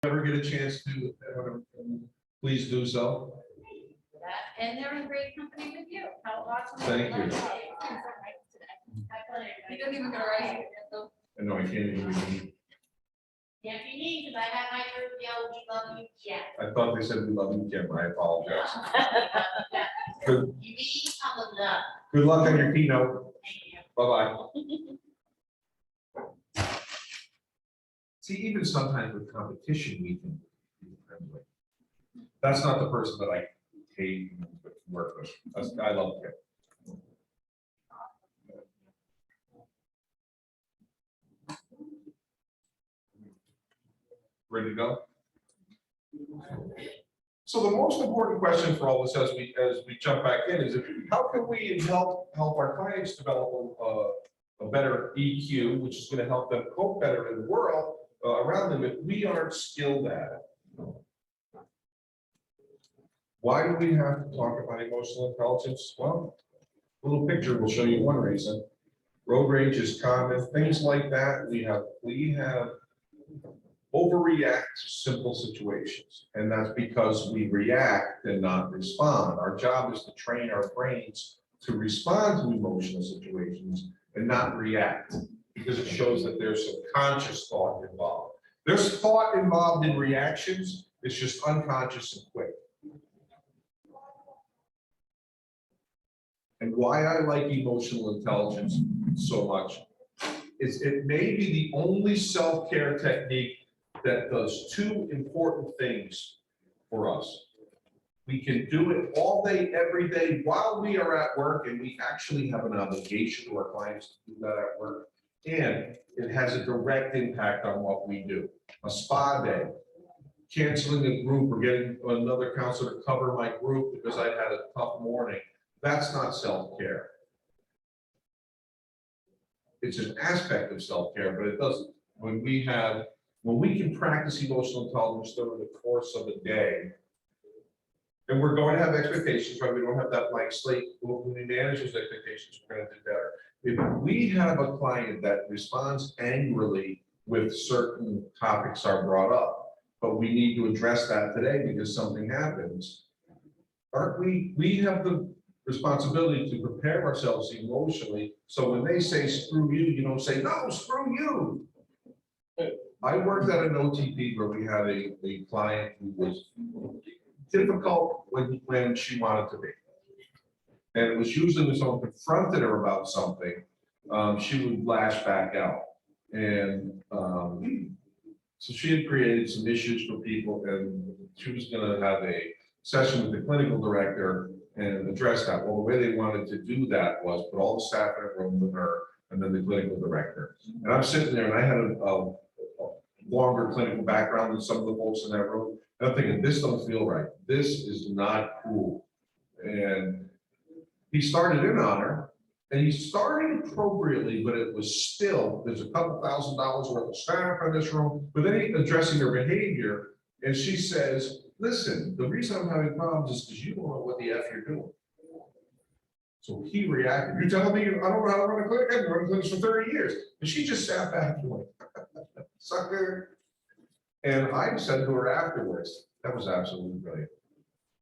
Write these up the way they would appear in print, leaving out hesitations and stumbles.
ever get a chance to, please do so. And they're in great company with you. How awesome. Thank you. You don't even go right. I know I can't even read. Can't be me, because I have my group yell, we love you, yeah. I thought they said we love you, Kim. I apologize. Good, You need some of them. good luck on your keynote. Thank you. Bye-bye. See, even sometimes with competition, we can be friendly. That's not the person that I hate and work with. I love Kim. Ready to go? So the most important question for all this as we jump back in is how can we help our clients develop a better EQ, which is going to help them cope better in the world around them if we aren't skilled at it. Why do we have to talk about emotional intelligence? Well, a little picture will show you one reason. Road rage is common, things like that. We have overreact to simple situations, and that's because we react and not respond. Our job is to train our brains to respond to emotional situations and not react, because it shows that there's some conscious thought involved. There's thought involved in reactions, it's just unconscious and quick. And why I like emotional intelligence so much is it may be the only self-care technique that does two important things for us. We can do it all day, every day while we are at work, and we actually have an obligation to our clients to do that at work. And it has a direct impact on what we do. A spa day, canceling a group or getting another counselor to cover my group because I had a tough morning. That's not self-care. It's an aspect of self-care, but it doesn't. When we can practice emotional intelligence during the course of a day, and we're going to have expectations, right? We don't have that blank slate. When we manage those expectations, we're going to do better. If we have a client that responds angrily with certain topics are brought up, but we need to address that today because something happens, we have the responsibility to prepare ourselves emotionally. So when they say screw you, you don't say, no, screw you. I worked at an OTP where we had a client who was difficult when she wanted to be. And it was usually when someone confronted her about something, she would lash back out. And so she had created some issues for people, and she was going to have a session with the clinical director and address that. Well, the way they wanted to do that was put all the staff in a room with her and then the clinical director. And I'm sitting there, and I had a longer clinical background than some of the folks in that room. And I'm thinking, this don't feel right. This is not cool. And he started in on her, and he started appropriately, but it was still, there's a couple $1,000s worth of staff in this room, but then he addressing her behavior, and she says, listen, the reason I'm having problems is because you don't know what the F you're doing. So he reacted, you're telling me I don't know how to run a clinic? I've been running clinics for 30 years. And she just sat back and went, sucker. And I said to her afterwards, that was absolutely brilliant.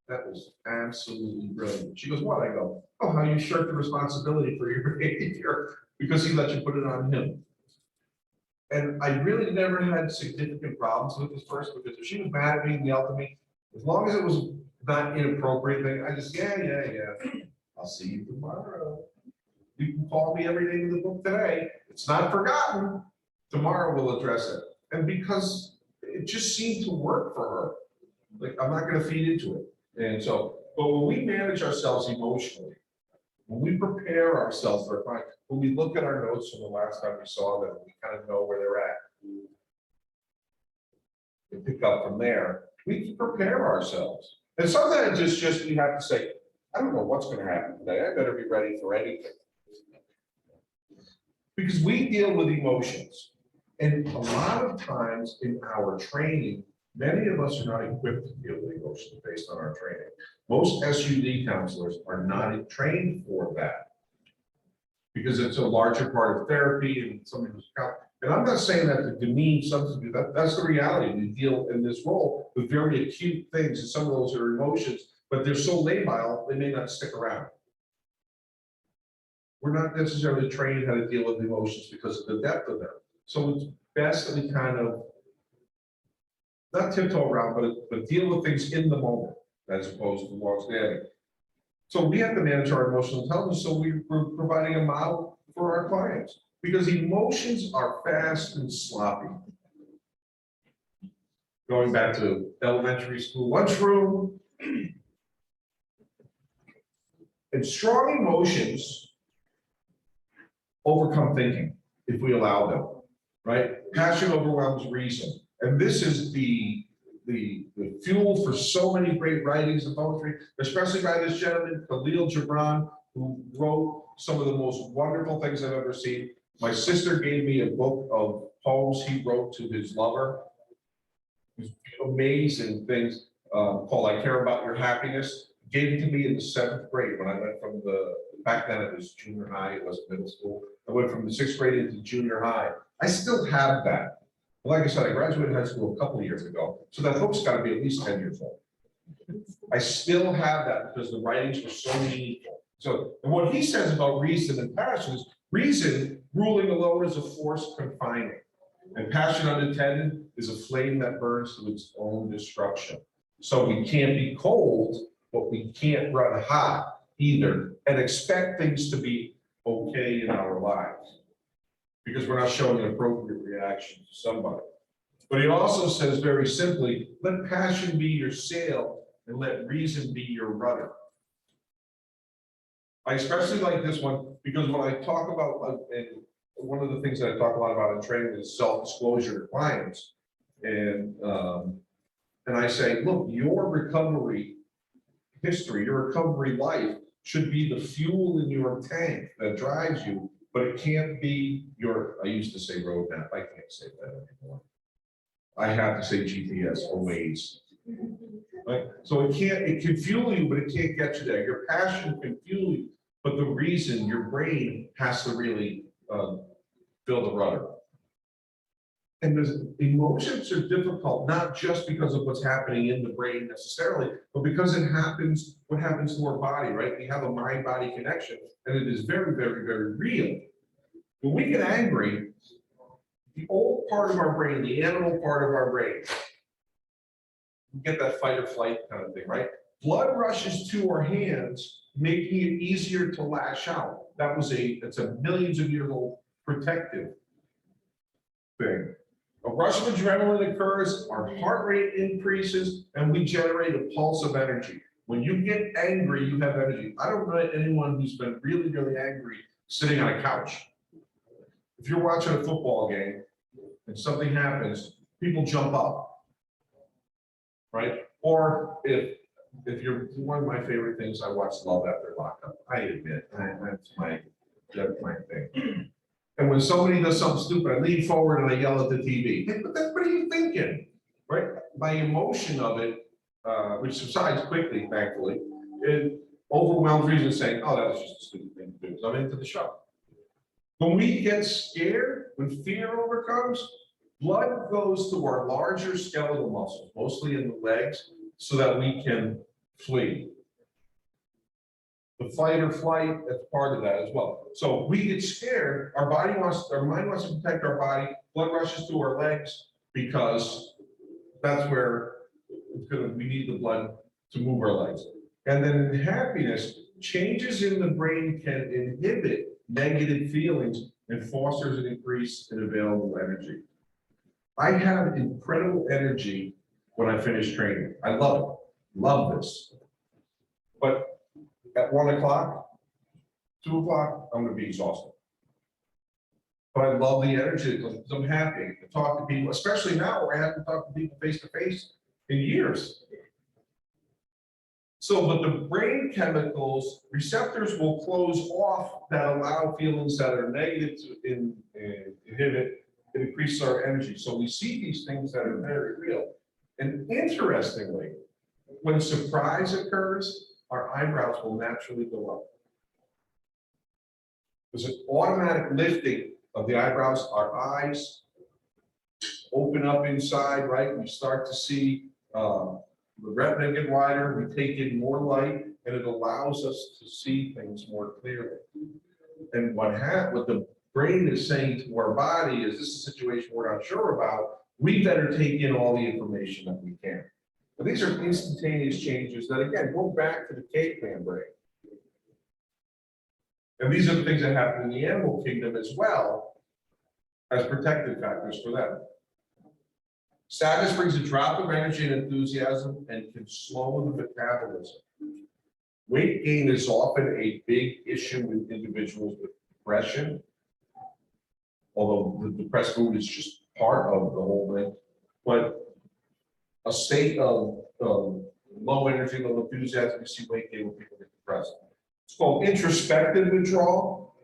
That was absolutely brilliant. She goes, what? I go, oh, how you shirk the responsibility for your behavior because he let you put it on him. And I really never had significant problems with this person, because if she was mad at me and yelled at me, as long as it was not inappropriate thing, I just, yeah. I'll see you tomorrow. You can call me every day with the book today. It's not forgotten. Tomorrow we'll address it. And because it just seemed to work for her, like, I'm not going to feed into it. And so, but when we manage ourselves emotionally, when we prepare ourselves for a client, when we look at our notes from the last time we saw them, we kind of know where they're at. And pick up from there. We can prepare ourselves. And sometimes it's just we have to say, I don't know what's going to happen today. I better be ready for anything. Because we deal with emotions. And a lot of times in our training, many of us are not equipped to deal with emotions based on our training. Most SUD counselors are not trained for that, because it's a larger part of therapy and something who's And I'm not saying that to demean substance, that's the reality. We deal in this role with very acute things, and some of those are emotions, but they're so labile, they may not stick around. We're not necessarily trained how to deal with emotions because of the depth of them. So it's best that we kind of not tiptoe around, but deal with things in the moment as opposed to long-standing. So we have to manage our emotional intelligence, so we're providing a model for our clients, because emotions are fast and sloppy. Going back to elementary school lunchroom. And strong emotions overcome thinking if we allow them, right? Passion overwhelms reason. And this is the fuel for so many great writings and poetry, especially by this gentleman, Khalil Gibran, who wrote some of the most wonderful things I've ever seen. My sister gave me a book of poems he wrote to his lover. Amazing things called I Care About Your Happiness. Gave it to me in the 7th grade when I went from back then it was junior high, it wasn't middle school. I went from the 6th grade into junior high. I still have that. Like I said, I graduated high school a couple of years ago, so that book's got to be at least 10 years old. I still have that because the writings were so meaningful. So, and what he says about reason and passion is reason ruling alone is a force confining, and passion unattended is a flame that burns to its own destruction. So we can't be cold, but we can't run hot either and expect things to be okay in our lives, because we're not showing an appropriate reaction to somebody. But he also says very simply, let passion be your sail and let reason be your rudder. I especially like this one because when I talk about, and one of the things that I talk a lot about in training is self-disclosure to clients. And I say, look, your recovery history, your recovery life should be the fuel in your tank that drives you, but it can't be your, I used to say roadmap, I can't say that anymore. I have to say GPS or Waze. Right? So it can fuel you, but it can't get you there. Your passion can fuel you, but the reason, your brain has to really fill the rudder. And the emotions are difficult, not just because of what's happening in the brain necessarily, but because it happens, what happens to our body, right? We have a mind-body connection, and it is very, very, very real. When we get angry, the old part of our brain, the animal part of our brain, we get that fight or flight kind of thing, right? Blood rushes to our hands, making it easier to lash out. It's a millions of year old protective thing. A rush of adrenaline occurs, our heart rate increases, and we generate a pulse of energy. When you get angry, you have energy. I don't know anyone who's been really, really angry sitting on a couch. If you're watching a football game and something happens, people jump up, right? Or if you're, one of my favorite things, I watch Love After Lockup. I admit, that's my thing. And when somebody does something stupid, I lean forward and I yell at the TV. Hey, what are you thinking? Right? My emotion of it, which subsides quickly, thankfully, it overwhelms reason saying, oh, that was just a stupid thing to do. So I'm into the show. When we get scared, when fear overcomes, blood goes to our larger skeletal muscles, mostly in the legs, so that we can flee. The fight or flight, that's part of that as well. So we get scared, our mind wants to protect our body, blood rushes to our legs because that's where we need the blood to move our legs. And then in happiness, changes in the brain can inhibit negative feelings and fosters an increase in available energy. I have incredible energy when I finish training. I love this. But at 1 o'clock, 2 o'clock, I'm going to be exhausted. But I love the energy because I'm happy to talk to people, especially now where I haven't talked to people face to face in years. So, but the brain chemicals, receptors will close off that allow feelings that are negative to inhibit and increase our energy. So we see these things that are very real. And interestingly, when surprise occurs, our eyebrows will naturally go up. There's an automatic lifting of the eyebrows. Our eyes open up inside, right? We start to see the retina get wider, we take in more light, and it allows us to see things more clearly. And what the brain is saying to our body is, this is a situation we're not sure about, we better take in all the information that we can. But these are instantaneous changes that, again, go back to the caveman brain. And these are the things that happen in the animal kingdom as well as protective factors for them. Sadness brings a drop of energy and enthusiasm and can slow the metabolism. Weight gain is often a big issue with individuals with depression, although the depressed mood is just part of the whole thing. But a state of low energy, low enthusiasm, you see weight gain when people get depressed. It's called introspective withdrawal.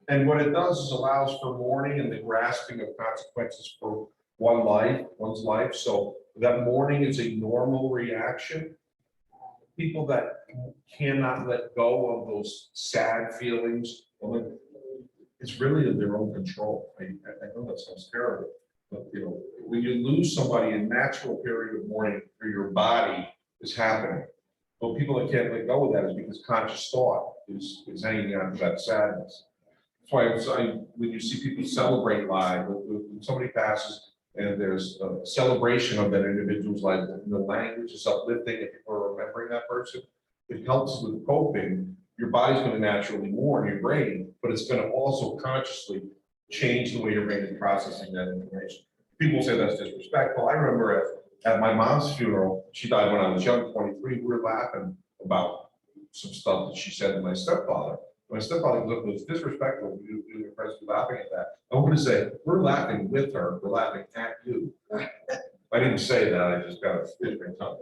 And what it does is allows for mourning and the grasping of consequences for one's life. So that mourning is a normal reaction. People that cannot let go of those sad feelings, well, it's really in their own control. I know that sounds terrible, but you know, when you lose somebody, a natural period of mourning for your body is happening. But people that can't let go of that is because conscious thought is hanging on to that sadness. That's why when you see people celebrate live, when somebody passes and there's a celebration of that individual's life, the language is uplifting and people are remembering that person, it helps with coping. Your body's going to naturally mourn your brain, but it's going to also consciously change the way your brain is processing that information. People say that's disrespectful. I remember at my mom's funeral, she died when I was young, 23, we were laughing about some stuff that she said to my stepfather. My stepfather was disrespectful. Your friends were laughing at that. I want to say, we're laughing with her. We're laughing at you. I didn't say that. I just got a different tongue.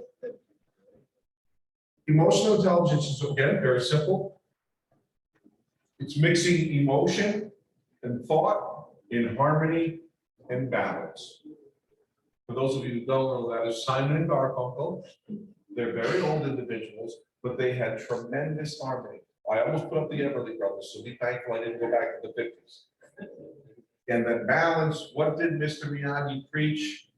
Emotional intelligence is, again, very simple. It's mixing emotion and thought in harmony and balance. For those of you who don't know, that is Simon and Garfunkel. They're very old individuals, but they had tremendous harmony. I almost put up the Everly Brothers, so be thankful I didn't go back to the 50s. And that balance, what did Mr. Miyagi preach?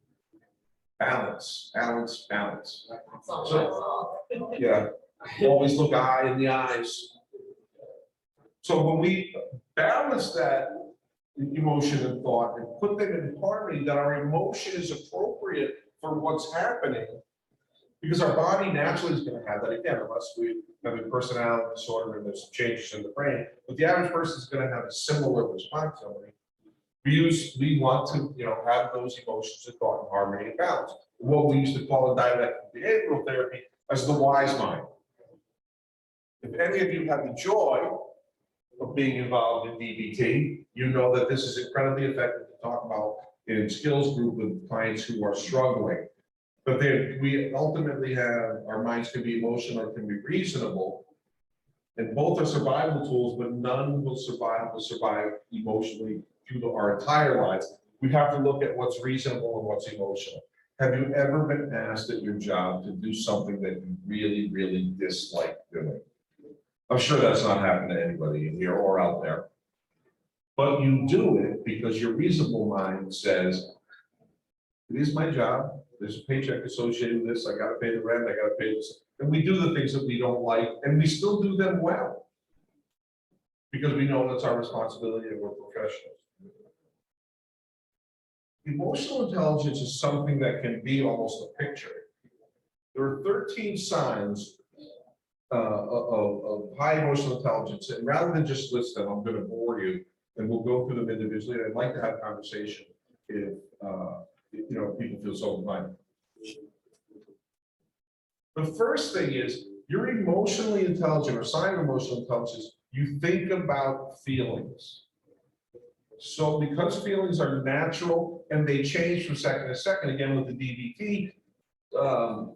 Balance, balance, balance. So, yeah, always look eye in the eyes. So when we balance that emotion and thought and put them in harmony, that our emotion is appropriate for what's happening, because our body naturally is going to have that again, unless we have a personality disorder and there's changes in the brain. But the average person is going to have a similar response. We want to, have those emotions and thought in harmony and balance. What we used to call in dialectical behavioral therapy as the wise mind. If any of you have the joy of being involved in DBT, you know that this is incredibly effective to talk about in skills group with clients who are struggling. But then we ultimately have, our minds can be emotional or can be reasonable. And both are survival tools, but none will survive emotionally through our entire lives. We have to look at what's reasonable and what's emotional. Have you ever been asked at your job to do something that you really, really dislike doing? I'm sure that's not happened to anybody in here or out there. But you do it because your reasonable mind says, it is my job. There's a paycheck associated with this. I got to pay the rent. I got to pay this. And we do the things that we don't like, and we still do them well because we know that's our responsibility and we're professionals. Emotional intelligence is something that can be almost a picture. There are 13 signs of high emotional intelligence, and rather than just list them, I'm going to bore you, and we'll go through them individually. I'd like to have a conversation if people feel so inclined. The first thing is you're emotionally intelligent, or sign of emotional intelligence. You think about feelings. So because feelings are natural and they change from second to second, again with the DBT,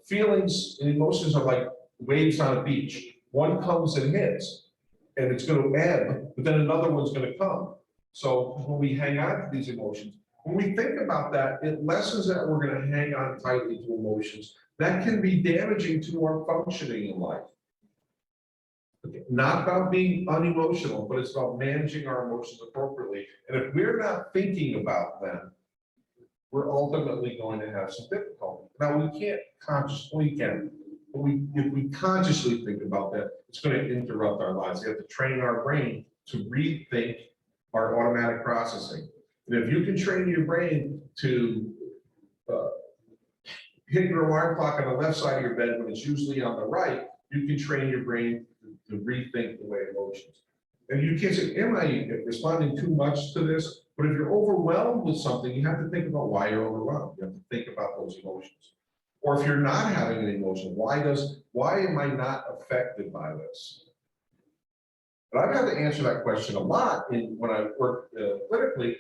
feelings and emotions are like waves on a beach. One comes and hits, and it's going to ebb, but then another one's going to come. So when we hang on to these emotions, when we think about that, it lessens that we're going to hang on tightly to emotions. That can be damaging to our functioning in life. Okay. Not about being unemotional, but it's about managing our emotions appropriately. And if we're not thinking about them, we're ultimately going to have some difficulty. Now, we can't consciously, but if we consciously think about that, it's going to interrupt our lives. We have to train our brain to rethink our automatic processing. And if you can train your brain to hit your alarm clock on the left side of your bed when it's usually on the right, you can train your brain to rethink the way it motions. And you can't say, am I responding too much to this? But if you're overwhelmed with something, you have to think about why you're overwhelmed. You have to think about those emotions. Or if you're not having an emotion, why am I not affected by this? And I've had to answer that question a lot when I worked clinically.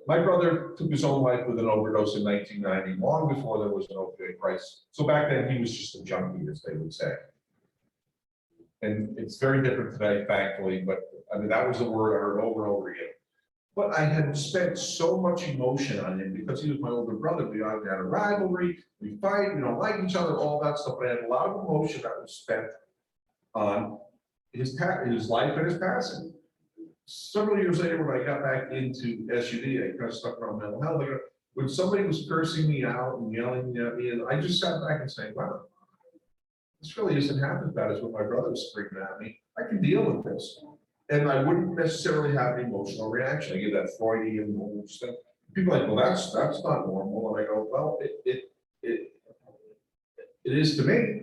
My brother took his own life with an overdose in 1990, long before there was an opioid crisis. So back then he was just a junkie, as they would say. And it's very different today, thankfully, but I mean, that was a word I heard over and over again. But I had spent so much emotion on him because he was my older brother. We had a rivalry, we fight, we don't like each other, all that stuff. But I had a lot of emotion that was spent on his life and his passing. Several years later, when I got back into SUD, I kind of stuck around mental health. When somebody was cursing me out and yelling at me, and I just sat back and saying, wow, this really isn't half as bad as what my brother was screaming at me. I can deal with this. And I wouldn't necessarily have an emotional reaction. I get that Freudian stuff. People are like, well, that's not normal. And I go, well, it is to me.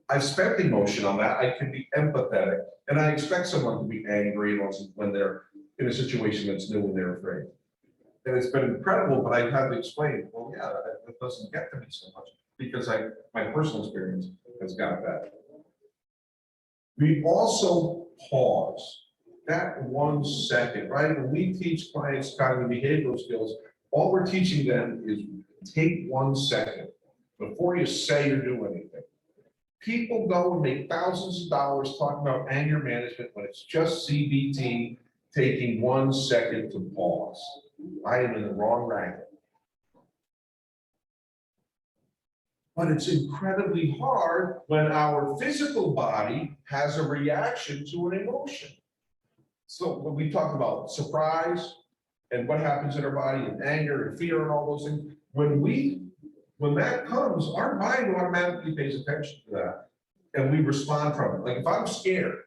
I've spent emotion on that. I can be empathetic, and I expect someone to be angry when they're in a situation that's new and they're afraid. And it's been incredible, but I've had to explain, well, yeah, that doesn't get to me so much because my personal experience has got that. We also pause that 1 second, right? When we teach clients cognitive behavioral skills, all we're teaching them is take 1 second before you say or do anything. People go and make thousands of dollars talking about anger management when it's just CBT, taking 1 second to pause. I am in the wrong racket. But it's incredibly hard when our physical body has a reaction to an emotion. So when we talk about surprise and what happens in our body and anger and fear and all those things, when that comes, our mind automatically pays attention to that and we respond from it. Like if I'm scared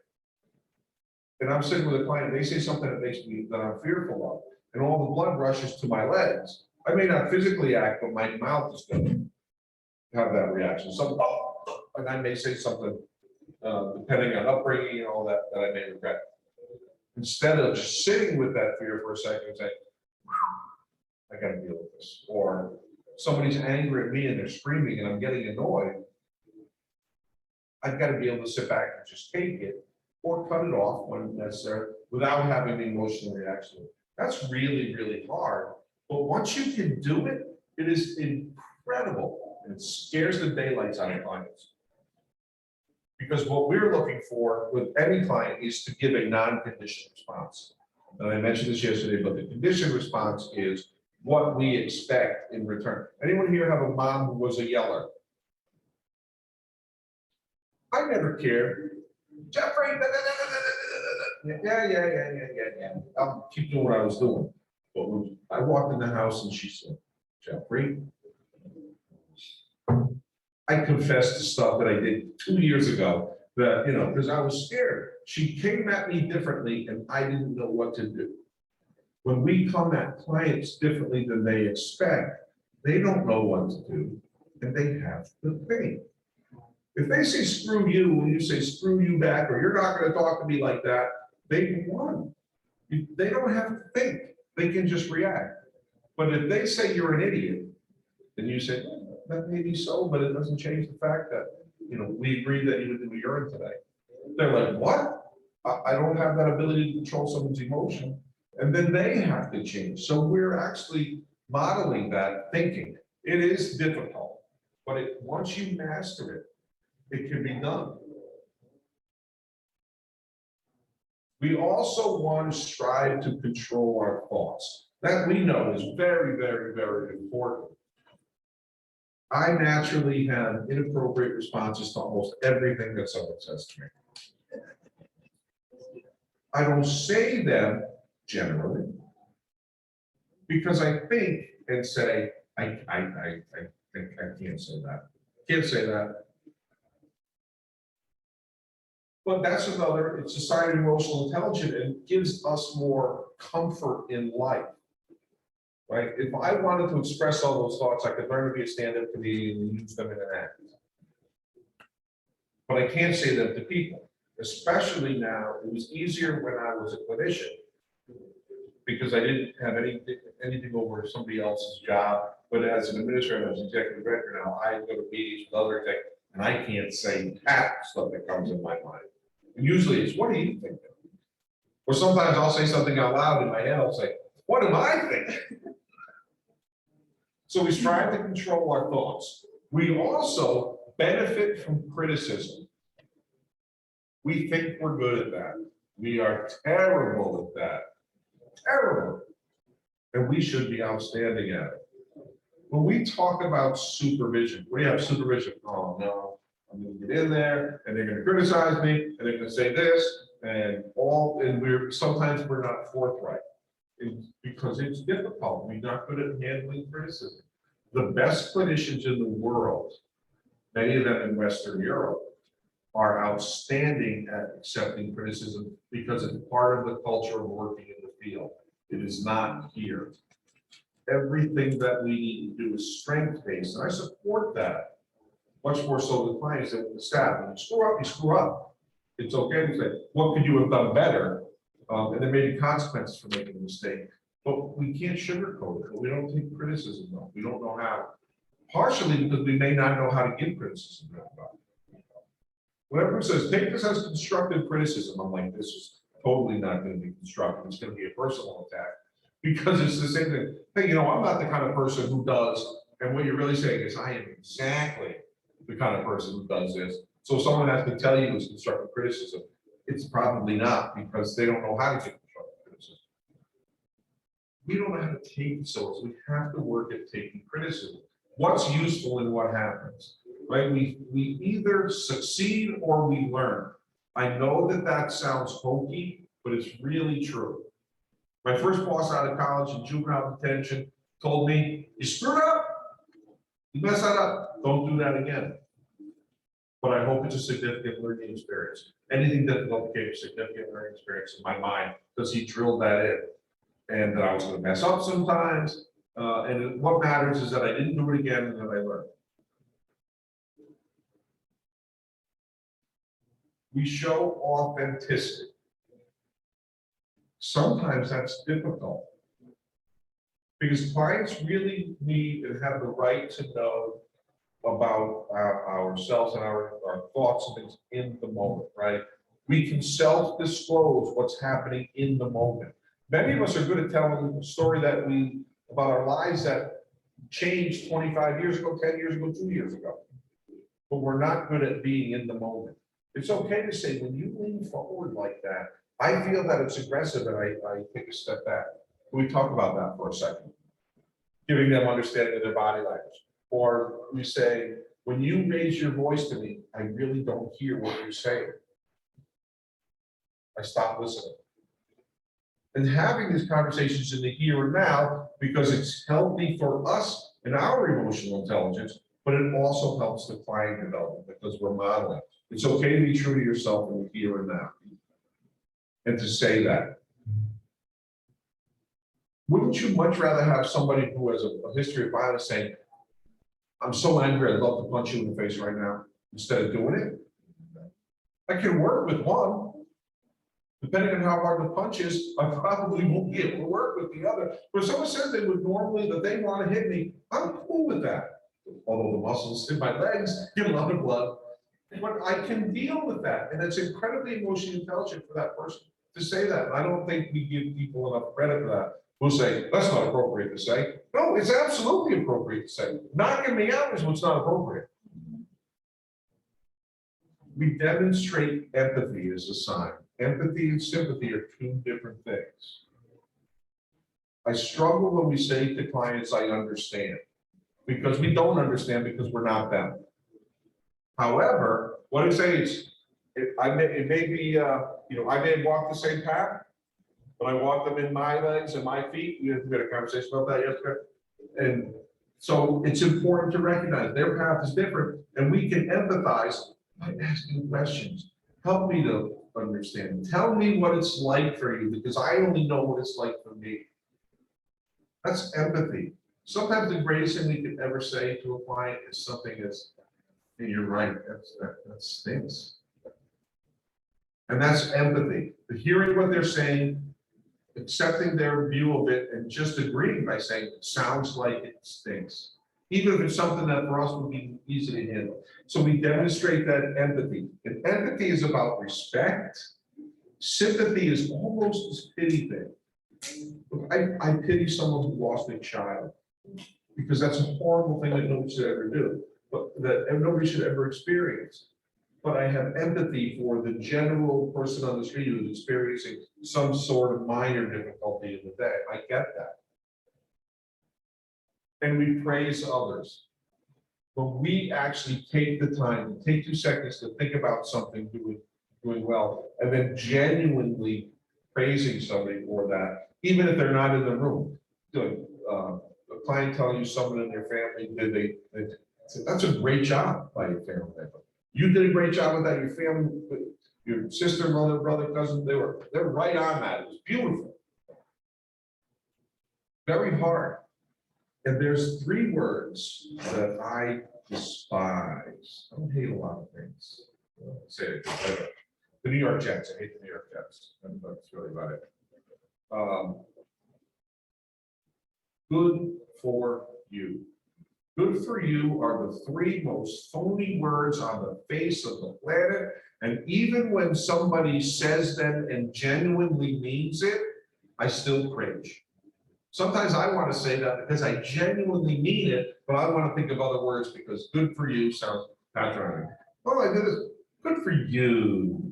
and I'm sitting with a client, they say something that I'm fearful of, and all the blood rushes to my legs. I may not physically act, but my mouth is going to have that reaction. And I may say something, depending on upbringing and all that I may regret. Instead of just sitting with that fear for a second and saying, I got to deal with this. Or somebody's angry at me and they're screaming and I'm getting annoyed. I've got to be able to sit back and just take it or cut it off when necessary without having the emotional reaction. That's really, really hard. But once you can do it, it is incredible. And it scares the daylights out of clients. Because what we're looking for with any client is to give a non-conditioned response. And I mentioned this yesterday, but the conditioned response is what we expect in return. Anyone here have a mom who was a yeller? I never cared. Jeffrey, yeah. I'll keep doing what I was doing. But when I walked in the house and she said, Jeffrey, I confessed to stuff that I did 2 years ago that, because I was scared. She came at me differently and I didn't know what to do. When we come at clients differently than they expect, they don't know what to do and they have to think. If they say screw you when you say screw you back, or you're not going to talk to me like that, they won. They don't have to think. They can just react. But if they say you're an idiot, then you say, that may be so, but it doesn't change the fact that, we agreed that you would do urine today. They're like, what? I don't have that ability to control someone's emotion. And then they have to change. So we're actually modeling that thinking. It is difficult, but once you master it, it can be done. We also want to strive to control our thoughts. That we know is very, very, very important. I naturally have inappropriate responses to almost everything that someone says to me. I don't say them generally because I think and say, I can't say that. Can't say that. But that's another, it's a sign of emotional intelligence and gives us more comfort in life. Right? If I wanted to express all those thoughts, I could learn to be a stand-up comedian and use them in an act. But I can't say that to people, especially now. It was easier when I was a clinician because I didn't have anything over somebody else's job. But as an administrator, as executive director now, I go to meetings with other executives, and I can't say half the stuff that comes in my mind. And usually it's, what do you think? Or sometimes I'll say something out loud in my head, I'll say, what am I thinking? So we strive to control our thoughts. We also benefit from criticism. We think we're good at that. We are terrible at that. Terrible. And we should be outstanding at it. When we talk about supervision, we have supervision. Oh no, I'm gonna get in there and they're gonna criticize me and they're gonna say this and sometimes we're not forthright. Because it's difficult. We're not good at handling criticism. The best clinicians in the world, many of them in Western Europe, are outstanding at accepting criticism because it's part of the culture of working in the field. It is not here. Everything that we need to do is strength-based, and I support that. Much more so with clients than with the staff. When you screw up, you screw up. It's okay to say, what could you have done better? And there may be consequences for making a mistake, but we can't sugarcoat it. We don't take criticism though. We don't know how. Partially because we may not know how to give criticism. When everyone says, take this as constructive criticism, I'm like, this is totally not going to be constructive. It's going to be a personal attack because it's the same thing. Hey, you know, I'm not the kind of person who does, and what you're really saying is I am exactly the kind of person who does this. So someone has to tell you it's constructive criticism. It's probably not because they don't know how to take constructive criticism. We don't know how to take so we have to work at taking criticism. What's useful and what happens, right? We either succeed or we learn. I know that sounds hokey, but it's really true. My first boss out of college in juvenile detention told me, you screwed up, you messed that up, don't do that again. But I hope it's a significant learning experience. Anything difficult became a significant learning experience in my mind because he drilled that in. And that I was going to mess up sometimes. And what matters is that I didn't do it again and that I learned. We show authenticity. Sometimes that's difficult because clients really need and have the right to know about ourselves and our thoughts and things in the moment, right? We can self-disclose what's happening in the moment. Many of us are good at telling a story about our lives that changed 25 years ago, 10 years ago, 2 years ago. But we're not good at being in the moment. It's okay to say, when you lean forward like that, I feel that it's aggressive and I take a step back. Can we talk about that for a second? Giving them understanding of their body language. Or we say, when you raise your voice to me, I really don't hear what you're saying. I stop listening. And having these conversations in the here and now, because it's healthy for us and our emotional intelligence, but it also helps the client development because we're modeling. It's okay to be true to yourself in the here and now. And to say that. Wouldn't you much rather have somebody who has a history of violence saying, I'm so angry, I'd love to punch you in the face right now, instead of doing it? I can work with one. Depending on how hard the punch is, I probably won't be able to work with the other. But if someone says they would normally, that they want to hit me, I'm cool with that. Although the muscles in my legs get a lot of blood. But I can deal with that. And it's incredibly emotionally intelligent for that person to say that. And I don't think we give people enough credit for that. We'll say, that's not appropriate to say. No, it's absolutely appropriate to say. Knocking me out is what's not appropriate. We demonstrate empathy as a sign. Empathy and sympathy are two different things. I struggle when we say to clients, I understand, because we don't understand because we're not them. However, what I say is, it may be, I may walk the same path, but I walk them in my legs and my feet. We had a conversation about that yesterday. And So it's important to recognize their path is different, and we can empathize by asking questions. Help me to understand. Tell me what it's like for you, because I only know what it's like for me. That's empathy. Sometimes the greatest thing we could ever say to a client is something as, "Hey, you're right, that stinks." And that's empathy. The hearing what they're saying, accepting their view of it, and just agreeing by saying, "It sounds like it stinks." Even if it's something that for us would be easy to handle. So we demonstrate that empathy. And empathy is about respect. Sympathy is almost this pity thing. I pity someone who lost a child, because that's a horrible thing that nobody should ever do, but that nobody should ever experience. But I have empathy for the general person on the street who's experiencing some sort of minor difficulty in the day. I get that. And we praise others. But we actually take the time, take 2 seconds to think about something doing well, and then genuinely praising somebody for that, even if they're not in the room. A client telling you someone in their family they said, "That's a great job by your family member. You did a great job with that. Your family, your sister, mother, brother, cousin, they're right on that. It was beautiful." Very hard. And there's 3 words that I despise. I don't hate a lot of things. I'll say it. The New York Jets. I hate the New York Jets. That's really about it. Good for you. Good for you are the 3 most phony words on the face of the planet. And even when somebody says them and genuinely means it, I still cringe. Sometimes I want to say that because I genuinely mean it, but I want to think of other words because good for you sounds patronizing. All I did is good for you.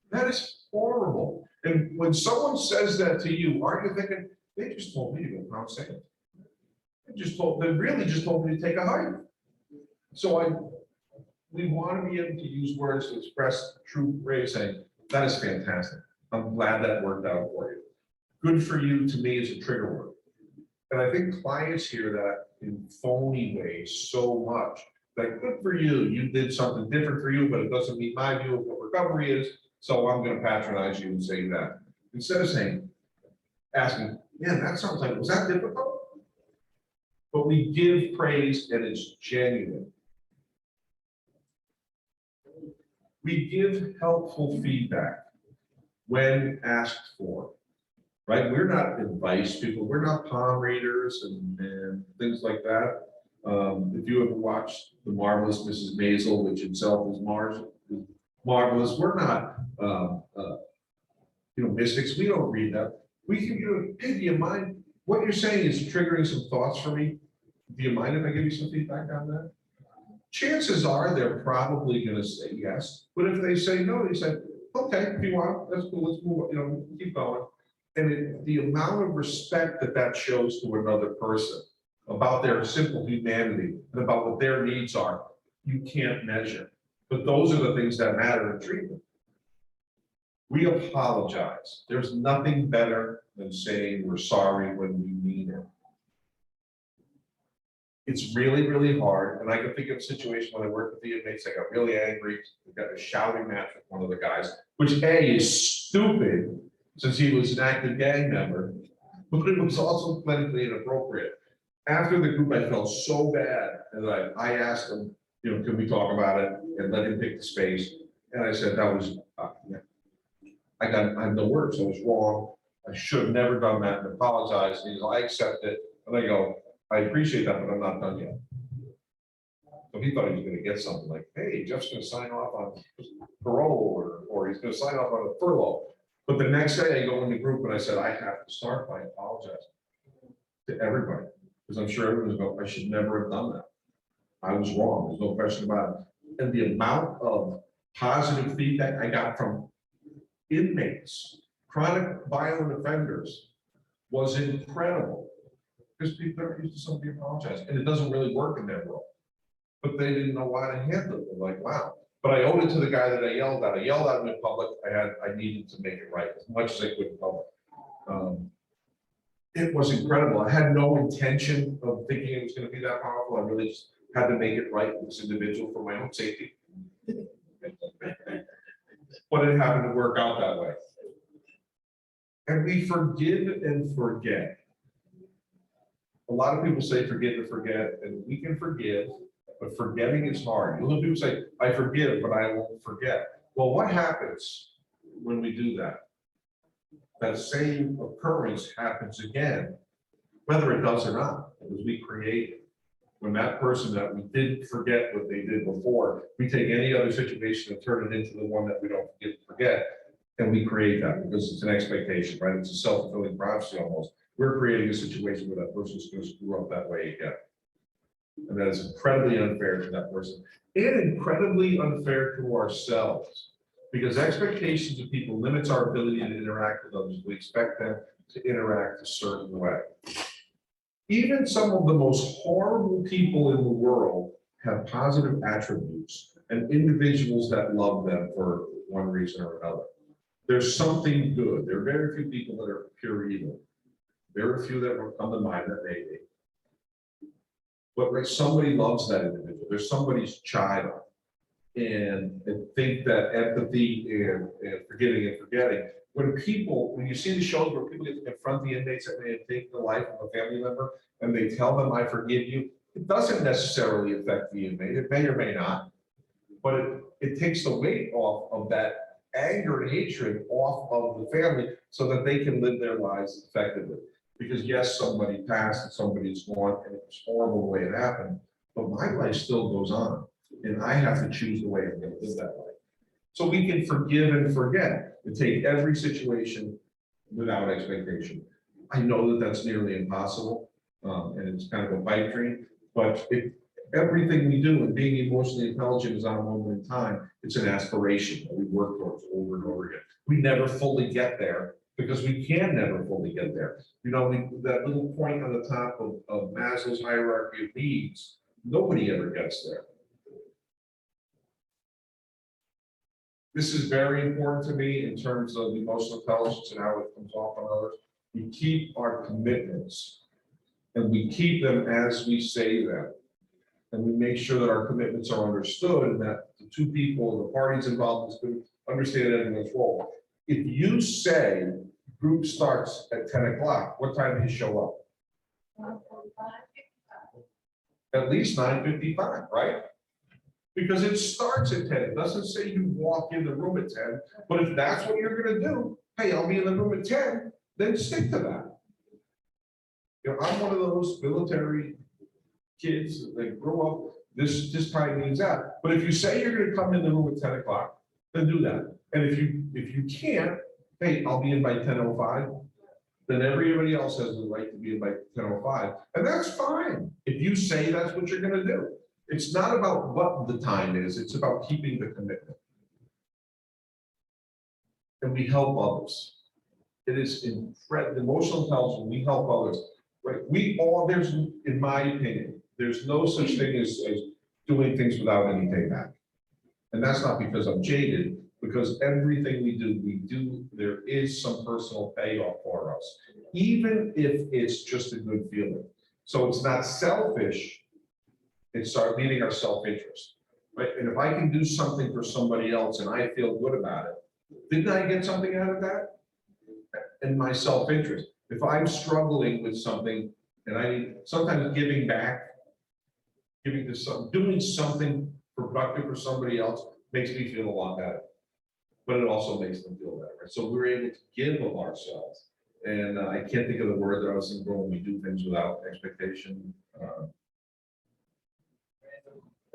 That is horrible. And when someone says that to you, aren't you thinking, they just told me to go pound sand? They really just told me to take a hike. So we want to be able to use words to express true praise, saying, "That is fantastic. I'm glad that worked out for you." Good for you to me is a trigger word. And I think clients hear that in phony ways so much. Like, good for you, you did something different for you, but it doesn't meet my view of what recovery is, so I'm gonna patronize you and say that. Instead of asking, "Man, that sounds like, was that difficult?" But we give praise and it's genuine. We give helpful feedback when asked for. Right? We're not advice people. We're not palm readers and things like that. If you ever watched The Marvelous Mrs. Maisel, which itself is marvelous, we're not, mystics. We don't read that. We can do, "Hey, do you mind? What you're saying is triggering some thoughts for me. Do you mind if I give you some feedback on that?" Chances are they're probably going to say yes. But if they say no, they say, "Okay, if you want, that's cool. Let's move. Keep going." And the amount of respect that shows to another person about their simple humanity and about what their needs are, you can't measure. But those are the things that matter in treatment. We apologize. There's nothing better than saying we're sorry when we mean it. It's really, really hard. And I can think of a situation when I worked with the inmates, I got really angry. We got a shouting match with one of the guys, which A, is stupid, since he was an active gang member, but it was also clinically inappropriate. After the group, I felt so bad, and I asked him, can we talk about it, and let him pick the space. And I said, that was, I have no words, I was wrong. I should have never done that, and apologize. And he goes, "I accept it." And I go, "I appreciate that, but I'm not done yet." So he thought he was gonna get something like, "Hey, Jeff's gonna sign off on parole, or he's gonna sign off on a furlough." But the next day I go in the group and I said, I have to start by apologizing to everybody, because I'm sure everyone's going, I should never have done that. I was wrong, there's no question about it. And the amount of positive feedback I got from inmates, chronic violent offenders, was incredible. Because people are used to somebody apologizing, and it doesn't really work in their world. But they didn't know how to handle it. They're like, wow. But I owed it to the guy that I yelled at. I yelled at him in public. I needed to make it right as much as I could in public. It was incredible. I had no intention of thinking it was gonna be that powerful. I really just had to make it right with this individual for my own safety. But it happened to work out that way. And we forgive and forget. A lot of people say forgive and forget, and we can forgive, but forgetting is hard. You'll hear people say, I forgive, but I won't forget. Well, what happens when we do that? That same occurrence happens again, whether it does or not, because we create it. When that person that we didn't forget what they did before, we take any other situation and turn it into the one that we don't forget, and we create that because it's an expectation, right? It's a self-fulfilling prophecy almost. We're creating a situation where that person's going to screw up that way again. And that is incredibly unfair to that person and incredibly unfair to ourselves, because expectations of people limits our ability to interact with others. We expect them to interact a certain way. Even some of the most horrible people in the world have positive attributes and individuals that love them for one reason or another. There's something good. There are very few people that are pure evil. There are a few that will come to mind that may be. But like somebody loves that individual. There's somebody's child. And I think that empathy and forgiving and forgetting, when you see the shows where people get to confront the inmates that may have taken the life of a family member and they tell them, I forgive you, it doesn't necessarily affect the inmate. It may or may not, but it takes the weight off of that anger and hatred off of the family so that they can live their lives effectively. Because yes, somebody passed and somebody's gone and it was horrible the way it happened, but my life still goes on. And I have to choose the way I'm going to live that life. So we can forgive and forget and take every situation without expectation. I know that that's nearly impossible, and it's kind of a pipe dream, but everything we do and being emotionally intelligent is on a moment in time. It's an aspiration that we work towards over and over again. We never fully get there because we can never fully get there. You know, that little point on the top of Maslow's hierarchy of needs, nobody ever gets there. This is very important to me in terms of emotional intelligence and how it comes off on others. We keep our commitments and we keep them as we say them. And we make sure that our commitments are understood and that the two people, the parties involved, understand everyone's role. If you say group starts at 10 o'clock, what time do you show up? At least 9:55, right? Because it starts at 10. It doesn't say you walk in the room at 10, but if that's what you're gonna do, hey, I'll be in the room at 10, then stick to that. You know, I'm one of those military kids that grew up, this time means that. But if you say you're gonna come in the room at 10 o'clock, then do that. And if you can't, hey, I'll be in by 10:05, then everybody else has the right to be in by 10:05. And that's fine. If you say that's what you're gonna do. It's not about what the time is, it's about keeping the commitment. And we help others. It is incredible, emotional intelligence, we help others. Right? There's, in my opinion, there's no such thing as doing things without any payback. And that's not because I'm jaded, because everything we do, there is some personal payoff for us, even if it's just a good feeling. So it's not selfish. It's meeting our self-interest, right? And if I can do something for somebody else and I feel good about it, didn't I get something out of that? And my self-interest. If I'm struggling with something and I need sometimes giving back, doing something productive for somebody else makes me feel a lot better, but it also makes them feel better. Right? So we're able to give of ourselves. And I can't think of the word that I was thinking when we do things without expectation.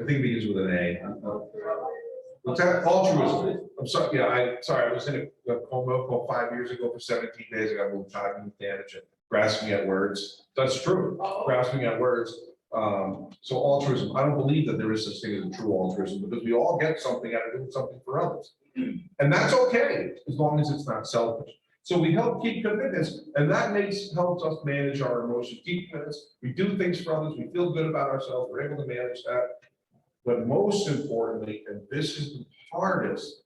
I think it begins with an A. What's that? Altruism. I'm sorry. Yeah, I was in a coma for 5 years ago for 17 days. I got moved cognitive damage and grasping at words. That's true. Grasping at words. So altruism. I don't believe that there is such thing as a true altruism because we all get something out of doing something for others, and that's okay as long as it's not selfish. So we help keep commitments, and that helps us manage our emotions. Keep commitments. We do things for others. We feel good about ourselves. We're able to manage that. But most importantly, and this is the hardest,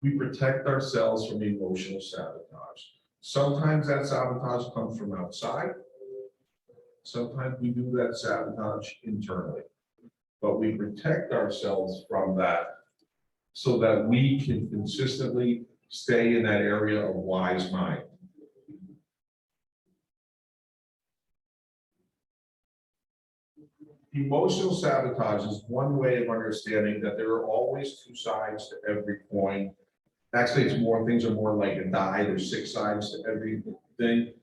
we protect ourselves from emotional sabotage. Sometimes that sabotage comes from outside. Sometimes we do that sabotage internally. But we protect ourselves from that so that we can consistently stay in that area of wise mind. Emotional sabotage is one way of understanding that there are always two sides to every coin. Actually, it's more, things are more like a die. There's 6 sides to everything.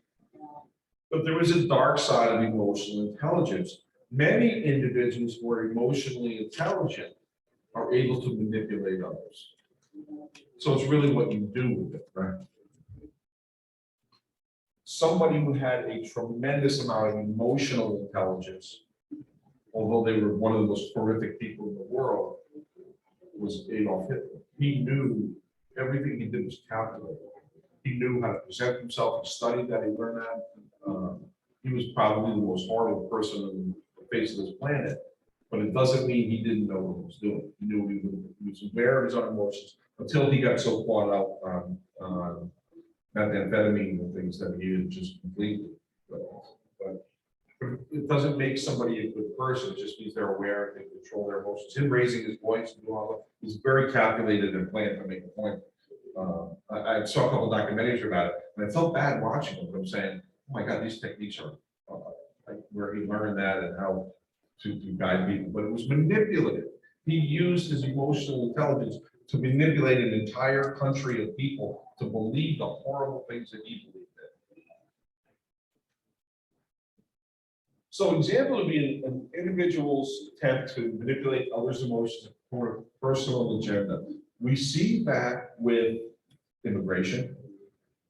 But there is a dark side of emotional intelligence. Many individuals who are emotionally intelligent are able to manipulate others. So it's really what you do with it, right? Somebody who had a tremendous amount of emotional intelligence, although they were one of the most horrific people in the world, was Adolf Hitler. He knew everything he did was calculated. He knew how to present himself. He studied that. He learned that. He was probably the most horrible person on the face of this planet. But it doesn't mean he didn't know what he was doing. He knew he was aware of his own emotions until he got so caught up on methamphetamine and things that he had just completely. But it doesn't make somebody a good person. It just means they're aware, they control their emotions. Him raising his voice and doing all that is very calculated and planned to make a point. I saw a couple of documentaries about it, and I felt bad watching them. But I'm saying, oh my God, these techniques are like where he learned that and how to guide people. But it was manipulative. He used his emotional intelligence to manipulate an entire country of people to believe the horrible things that he believed in. So example would be an individual's attempt to manipulate others' emotions for a personal agenda. We see that with immigration.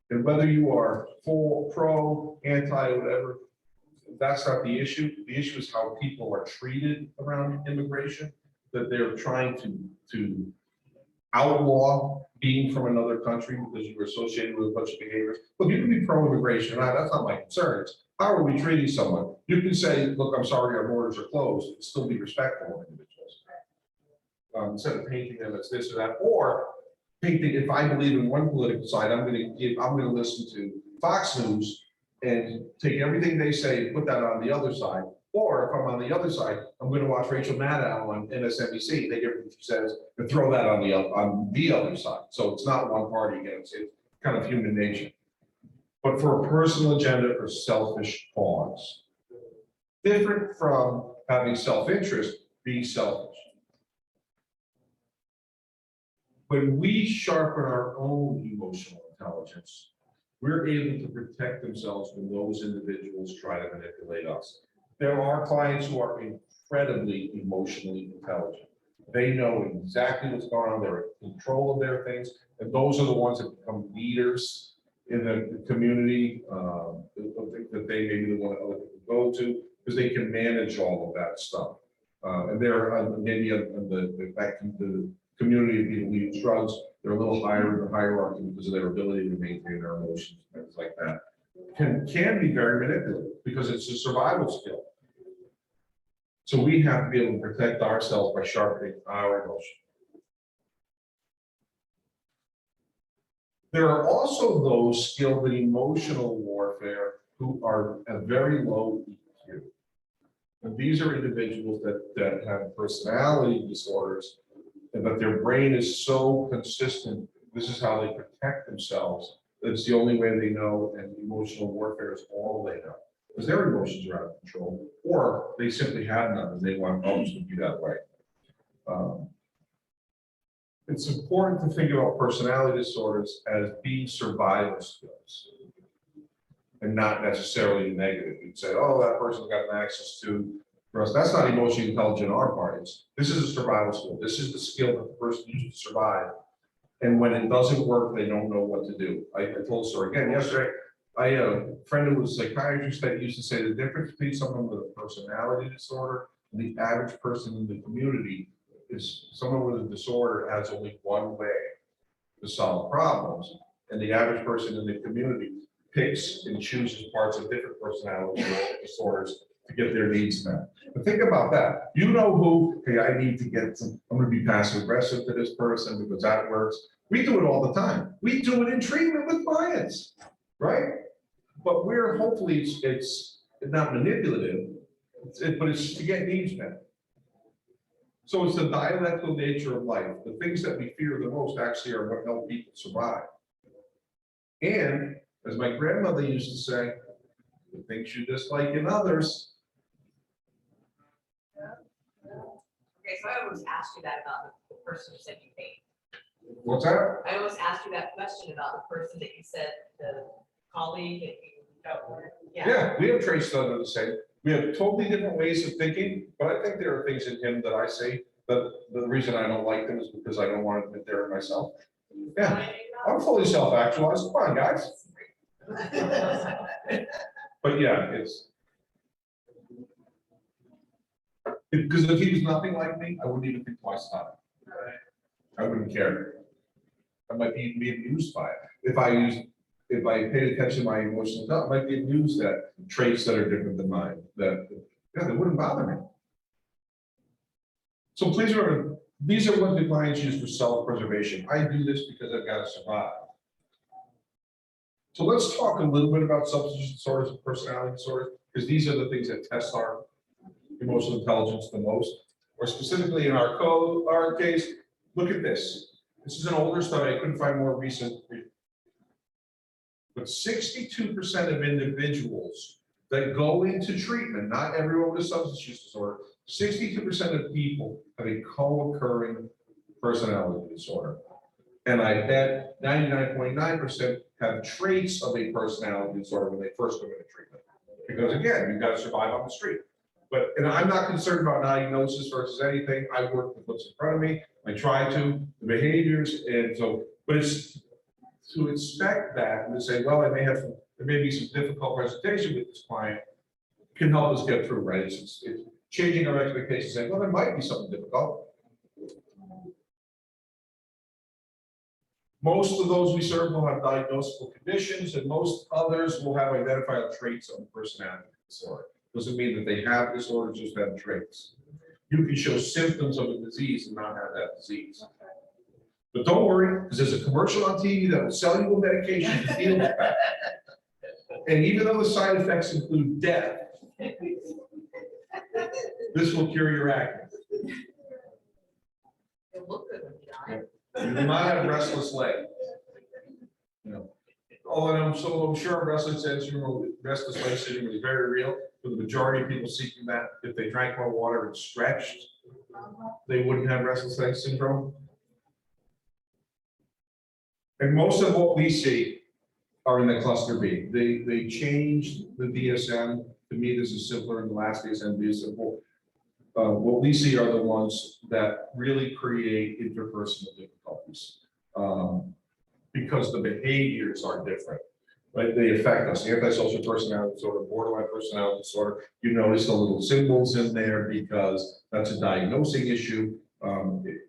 And whether you are full, pro, anti, whatever, that's not the issue. The issue is how people are treated around immigration, that they're trying to outlaw being from another country because you're associated with a bunch of behaviors. Look, you can be pro-immigration, that's not my concern. It's how are we treating someone? You can say, look, I'm sorry, our borders are closed, and still be respectful of individuals. Instead of painting them as this or that, or painting, if I believe in one political side, I'm gonna listen to Fox News and take everything they say and put that on the other side. Or if I'm on the other side, I'm going to watch Rachel Maddow on MSNBC. They get what she says and throw that on the other side. So it's not one party against it. It's kind of human nature. But for a personal agenda or selfish cause, different from having self-interest, being selfish. When we sharpen our own emotional intelligence, we're able to protect themselves when those individuals try to manipulate us. There are clients who are incredibly emotionally intelligent. They know exactly what's going on. They're in control of their things. And those are the ones that become leaders in the community. That they may be the one that other people go to because they can manage all of that stuff. And they're maybe on the community of people who use drugs. They're a little higher in the hierarchy because of their ability to maintain their emotions and things like that. Can be very manipulative because it's a survival skill. So we have to be able to protect ourselves by sharpening our emotion. There are also those skilled in emotional warfare who are at very low EQ. And these are individuals that have personality disorders and that their brain is so consistent. This is how they protect themselves. That's the only way they know, and emotional warfare is all they know. Because their emotions are out of control, or they simply have none and they want others to be that way. It's important to think about personality disorders as being survival skills and not necessarily negative. You'd say, oh, that person's got an access to, for us, that's not emotionally intelligent on our part. This is a survival skill. This is the skill that the person uses to survive. And when it doesn't work, they don't know what to do. I told a story again yesterday. I had a friend who was a psychiatrist that used to say the difference between someone with a personality disorder and the average person in the community is someone with a disorder has only one way to solve problems. And the average person in the community picks and chooses parts of different personality disorders to get their needs met. But think about that. You know who, hey, I need to get some, I'm going to be passive aggressive to this person because that works. We do it all the time. We do it in treatment with clients. right? But we're hopefully it's not manipulative, but it's to get needs met. So it's the dialectical nature of life. The things that we fear the most actually are what help people survive. And as my grandmother used to say, the things you dislike in others. Okay, so I always asked you that about the person who said you hate. What's that? I always asked you that question about the person that you said, the colleague that you don't work. Yeah, we have traits that are the same. We have totally different ways of thinking, but I think there are things in him that I say that the reason I don't like them is because I don't want to admit they're in myself. Yeah, I'm fully self-actualized. Come on, guys. But yeah, it's because if he was nothing like me, I wouldn't even think twice about it. I wouldn't care. I might be amused by it. If I paid attention to my emotional health, I might be amused at traits that are different than mine. That yeah, they wouldn't bother me. So please remember, these are what the clients use for self-preservation. I do this because I've got to survive. So let's talk a little bit about substance disorders and personality disorders, because these are the things that test our emotional intelligence the most. Or specifically in our case, look at this. This is an older study. I couldn't find more recent. But 62% of individuals that go into treatment, not everyone with a substance use disorder, 62% of people have a co-occurring personality disorder. And I bet 99.9% have traits of a personality disorder when they first go into treatment. Because again, you've got to survive on the street. And I'm not concerned about diagnosis versus anything. I work with what's in front of me. I try to, the behaviors, and so, but it's to expect that and to say, well, there may be some difficult presentation with this client can help us get through, right? It's changing our expectations, saying, well, there might be something difficult. Most of those we serve will have diagnosable conditions, and most others will have identified traits of personality disorder. Doesn't mean that they have disorder, just have traits. You can show symptoms of a disease and not have that disease. But don't worry, because there's a commercial on TV that will sell you a medication to deal with that. And even though the side effects include death, this will cure your acne. It looked good when you died. You do not have restless leg. You know. Oh, and I'm sure restless leg syndrome is very real. For the majority of people seeking that, if they drank more water and stretched, they wouldn't have restless leg syndrome. And most of what we see are in the cluster B. They changed the DSM. To me, this is simpler, and the last DSM is simple. What we see are the ones that really create interpersonal difficulties because the behaviors are different, right? They affect us. Antisocial personality disorder, borderline personality disorder. You notice the little symbols in there because that's a diagnosing issue.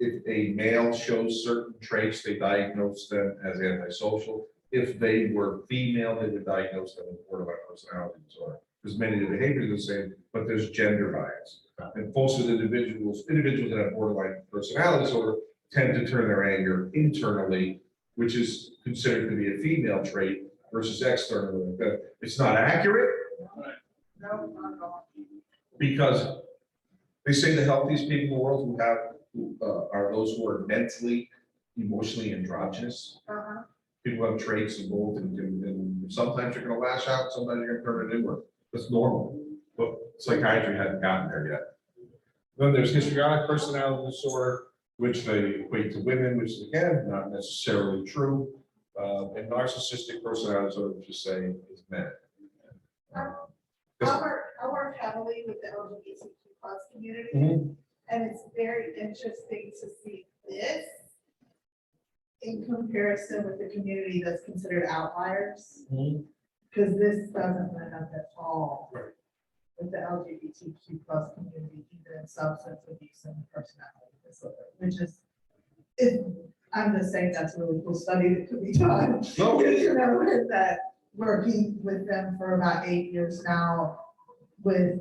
If a male shows certain traits, they diagnose them as antisocial. If they were female, they would diagnose them with borderline personality disorder. Because many of the behaviors are the same, but there's gender bias. And most of the individuals that have borderline personality disorder tend to turn their anger internally, which is considered to be a female trait versus externally. It's not accurate. No, not at all. Because they say the healthiest people in the world are those who are mentally, emotionally androgynous. People have traits of both, and sometimes you're going to lash out, sometimes you're going to turn it inward. That's normal, but psychiatry hasn't gotten there yet. Then there's histrionic personality disorder, which they equate to women, which is again not necessarily true. And narcissistic personality disorder, which is saying is men. I work heavily with the LGBTQ+ community, Mhm. and it's very interesting to see this in comparison with the community that's considered outliers, Mhm. because this doesn't line up at all Right. with the LGBTQ+ community, either in substance abuse and personality disorder, which is, I'm just saying that's a really cool study that could be done. No, You know, with that, working with them for about 8 years now, with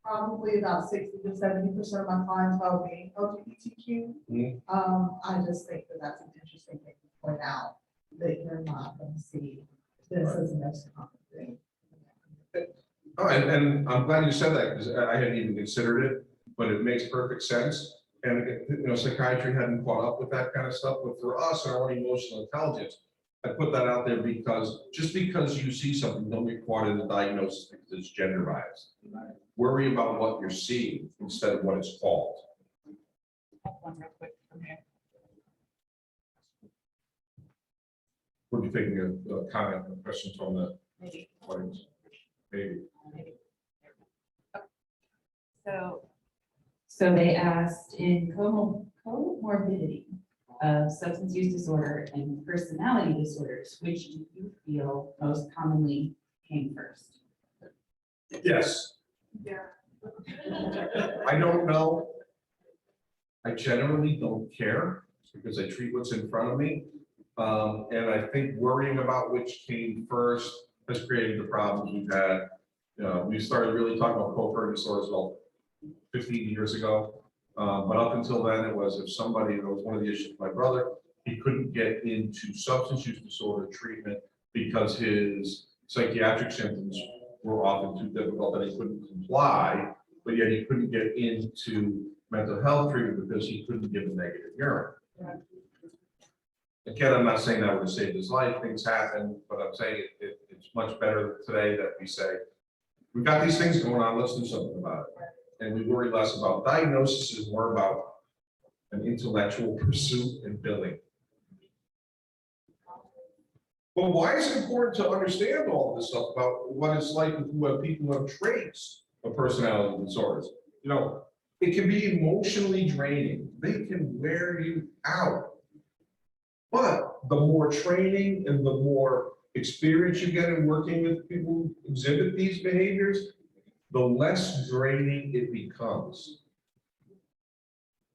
probably about 60 to 70% of my clientele being LGBTQ. Mhm. I just think that that's an interesting thing to point out, that you're not going to see this is the most common thing. Oh, and I'm glad you said that, because I hadn't even considered it, but it makes perfect sense. And, psychiatry hadn't caught up with that kind of stuff, but for us, our own emotional intelligence, I put that out there because, just because you see something, don't get caught in the diagnosis because it's gender biased. Worry about what you're seeing instead of what it's called. One real quick from here. What do you think of a comment, a question from the Maybe. audience? Maybe. So they asked in comorbidity of substance use disorder and personality disorders, which do you feel most commonly came first? Yes. Yeah. I don't know. I generally don't care because I treat what's in front of me. And I think worrying about which came first has created the problems we've had. We started really talking about co-occurring disorders about 15 years ago. But up until then, it was if somebody, that was one of the issues with my brother, he couldn't get into substance use disorder treatment because his psychiatric symptoms were often too difficult that he couldn't comply, but yet he couldn't get into mental health treatment because he couldn't give a negative urine. Again, I'm not saying that would have saved his life, things happen, but I'm saying it's much better today that we say, we've got these things going on, let's do something about it. And we worry less about diagnosis, is more about an intellectual pursuit and billing. But why is it important to understand all of this stuff about what it's like with people who have traits of personality disorders? It can be emotionally draining. They can wear you out. But the more training and the more experience you get in working with people who exhibit these behaviors, the less draining it becomes.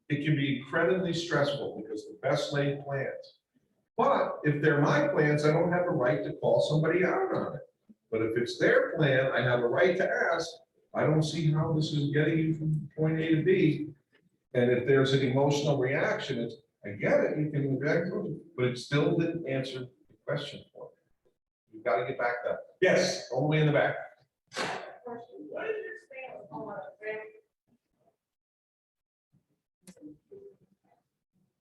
It can be incredibly stressful because the best laid plans. But if they're my plans, I don't have a right to call somebody out on it. But if it's their plan, I have a right to ask, I don't see how this is getting you from point A to B. And if there's an emotional reaction, it's, I get it, you can react to it, but it still didn't answer the question for me. You've got to get back there. Yes, all the way in the back. What is your stance on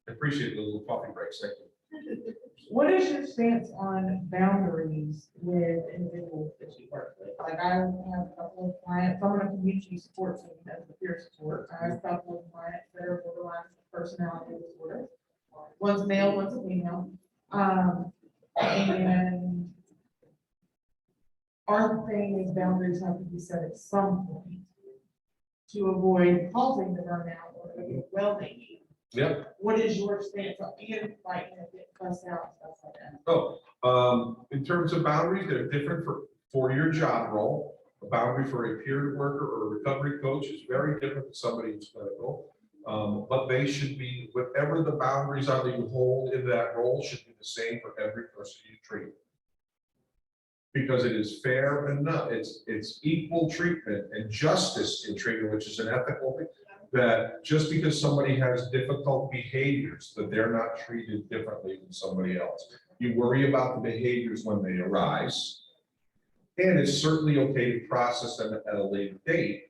I appreciate the little coffee breaks, thank you. What is your stance on boundaries with individuals that you work with? Like I have a couple of clients, I'm on a community support team as a peer support. I have a couple of clients that are borderline personality disorder. One's male, one's a female. And our thing is boundaries have to be set at some point to avoid causing the burnout or the well-being. Yep. What is your stance on being like, get cussed out and stuff like that? Oh, in terms of boundaries, they're different for your job role. A boundary for a peer worker or a recovery coach is very different than somebody who's clinical. But they should be, whatever the boundaries are that you hold in that role should be the same for every person you treat. Because it is fair and not, it's equal treatment and justice in treatment, which is an ethical thing. That just because somebody has difficult behaviors, that they're not treated differently than somebody else. You worry about the behaviors when they arise. And it's certainly okay to process them at a later date,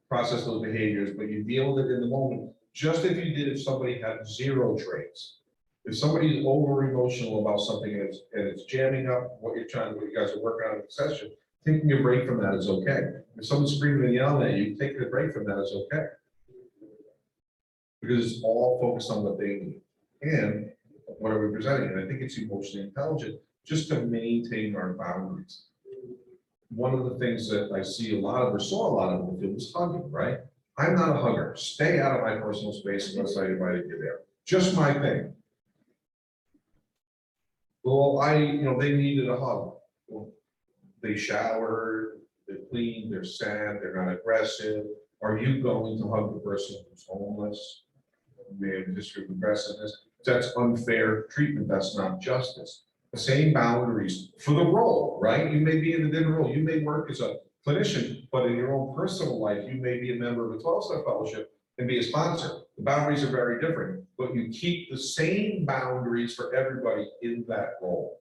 process those behaviors, but you deal with it in the moment, just if you did if somebody had zero traits. If somebody's over emotional about something and it's jamming up what you guys are working on in the session, taking a break from that is okay. If someone's screaming and yelling at you, taking a break from that is okay. Because it's all focused on what they need. And what are we presenting? And I think it's emotionally intelligent just to maintain our boundaries. One of the things that I see a lot of, or saw a lot of in the field is hugging, right? I'm not a hugger. Stay out of my personal space unless I invited you there. Just my thing. Well, they needed a hug. Well, they showered, they cleaned, they're sad, they're not aggressive. Are you going to hug the person who's homeless? May have history of aggressiveness. That's unfair treatment. That's not justice. The same boundaries for the role, right? You may be in a different role. You may work as a clinician, but in your own personal life, you may be a member of a 12-step fellowship and be a sponsor. The boundaries are very different, but you keep the same boundaries for everybody in that role.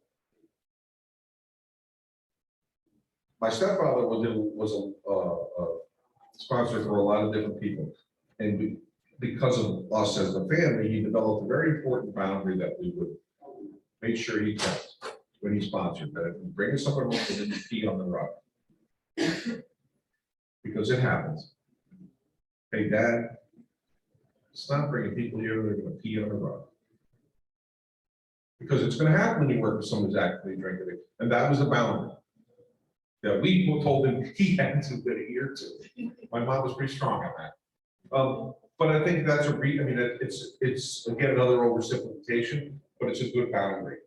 my stepfather was a sponsor for a lot of different people. And because of us as the family, he developed a very important boundary that we would make sure he kept when he sponsored, that if we bring someone home, they didn't pee on the rug. Because it happens. Hey, Dad, stop bringing people here that are gonna pee on the rug. Because it's gonna happen when you work with someone who's actively drinking it, and that was the boundary. That we told him he had to adhere to. My mom was pretty strong on that. But I think that's I mean, it's again, another oversimplification, but it's a good boundary.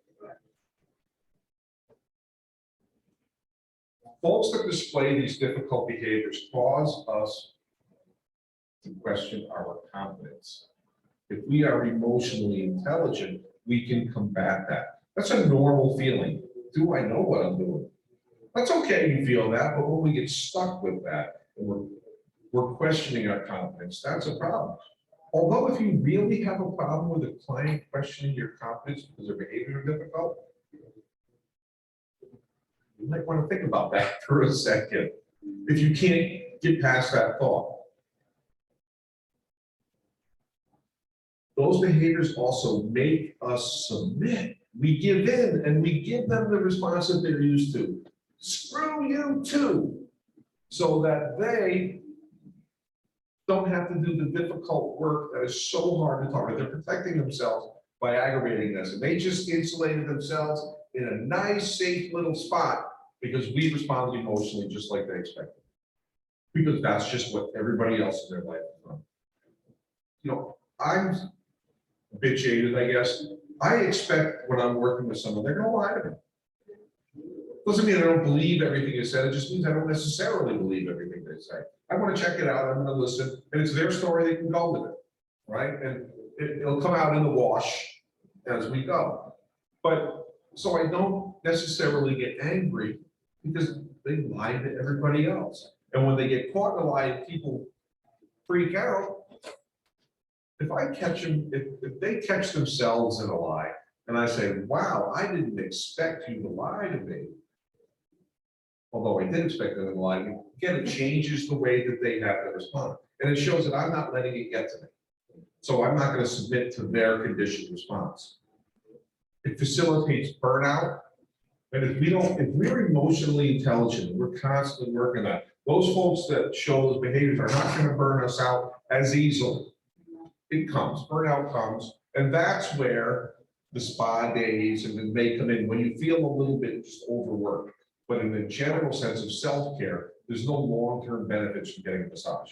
Folks that display these difficult behaviors cause us to question our confidence. If we are emotionally intelligent, we can combat that. That's a normal feeling. Do I know what I'm doing? That's okay, you feel that, but when we get stuck with that, and we're questioning our confidence, that's a problem. Although if you really have a problem with a client questioning your confidence because their behavior is difficult, you might want to think about that for a second. If you can't get past that thought. Those behaviors also make us submit. We give in and we give them the response that they're used to. Screw you too. So that they don't have to do the difficult work that is so hard to tolerate. They're protecting themselves by aggravating us. And they just insulated themselves in a nice, safe little spot because we responded emotionally just like they expected. Because that's just what everybody else in their life has done. You know, I'm a bit jaded, I guess. I expect when I'm working with someone, they're gonna lie to me. Doesn't mean I don't believe everything they said, it just means I don't necessarily believe everything they say. I want to check it out, I'm gonna listen, and it's their story, they can go with it, right? And it'll come out in the wash as we go. But, so I don't necessarily get angry because they lied to everybody else. And when they get caught in a lie, people freak out. If I catch them, if they catch themselves in a lie, and I say, wow, I didn't expect you to lie to me. Although I did expect them to lie to me, again, it changes the way that they have to respond. And it shows that I'm not letting it get to me. So I'm not going to submit to their conditioned response. It facilitates burnout. And if we're emotionally intelligent, we're constantly working on it. Those folks that show those behaviors are not going to burn us out as easily. It comes, burnout comes, and that's where the spa days and then they come in when you feel a little bit just overworked. But in the general sense of self-care, there's no long-term benefits from getting a massage.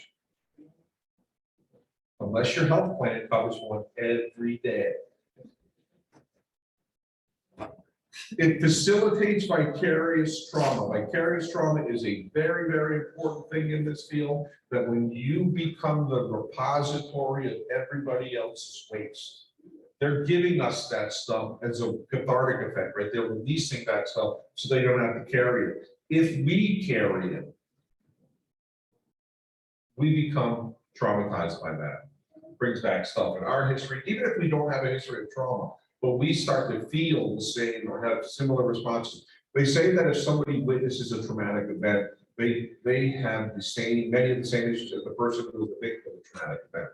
Unless your health plan covers one every day. It facilitates vicarious trauma. Vicarious trauma is a very, very important thing in this field, that when you become the repository of everybody else's waste, they're giving us that stuff as a cathartic effect, right? They're releasing that stuff so they don't have to carry it. If we carry it, we become traumatized by that. It brings back stuff in our history, even if we don't have a history of trauma. But we start to feel the same or have similar responses. They say that if somebody witnesses a traumatic event, they have the same, many of the same issues as the person who was the victim of a traumatic event.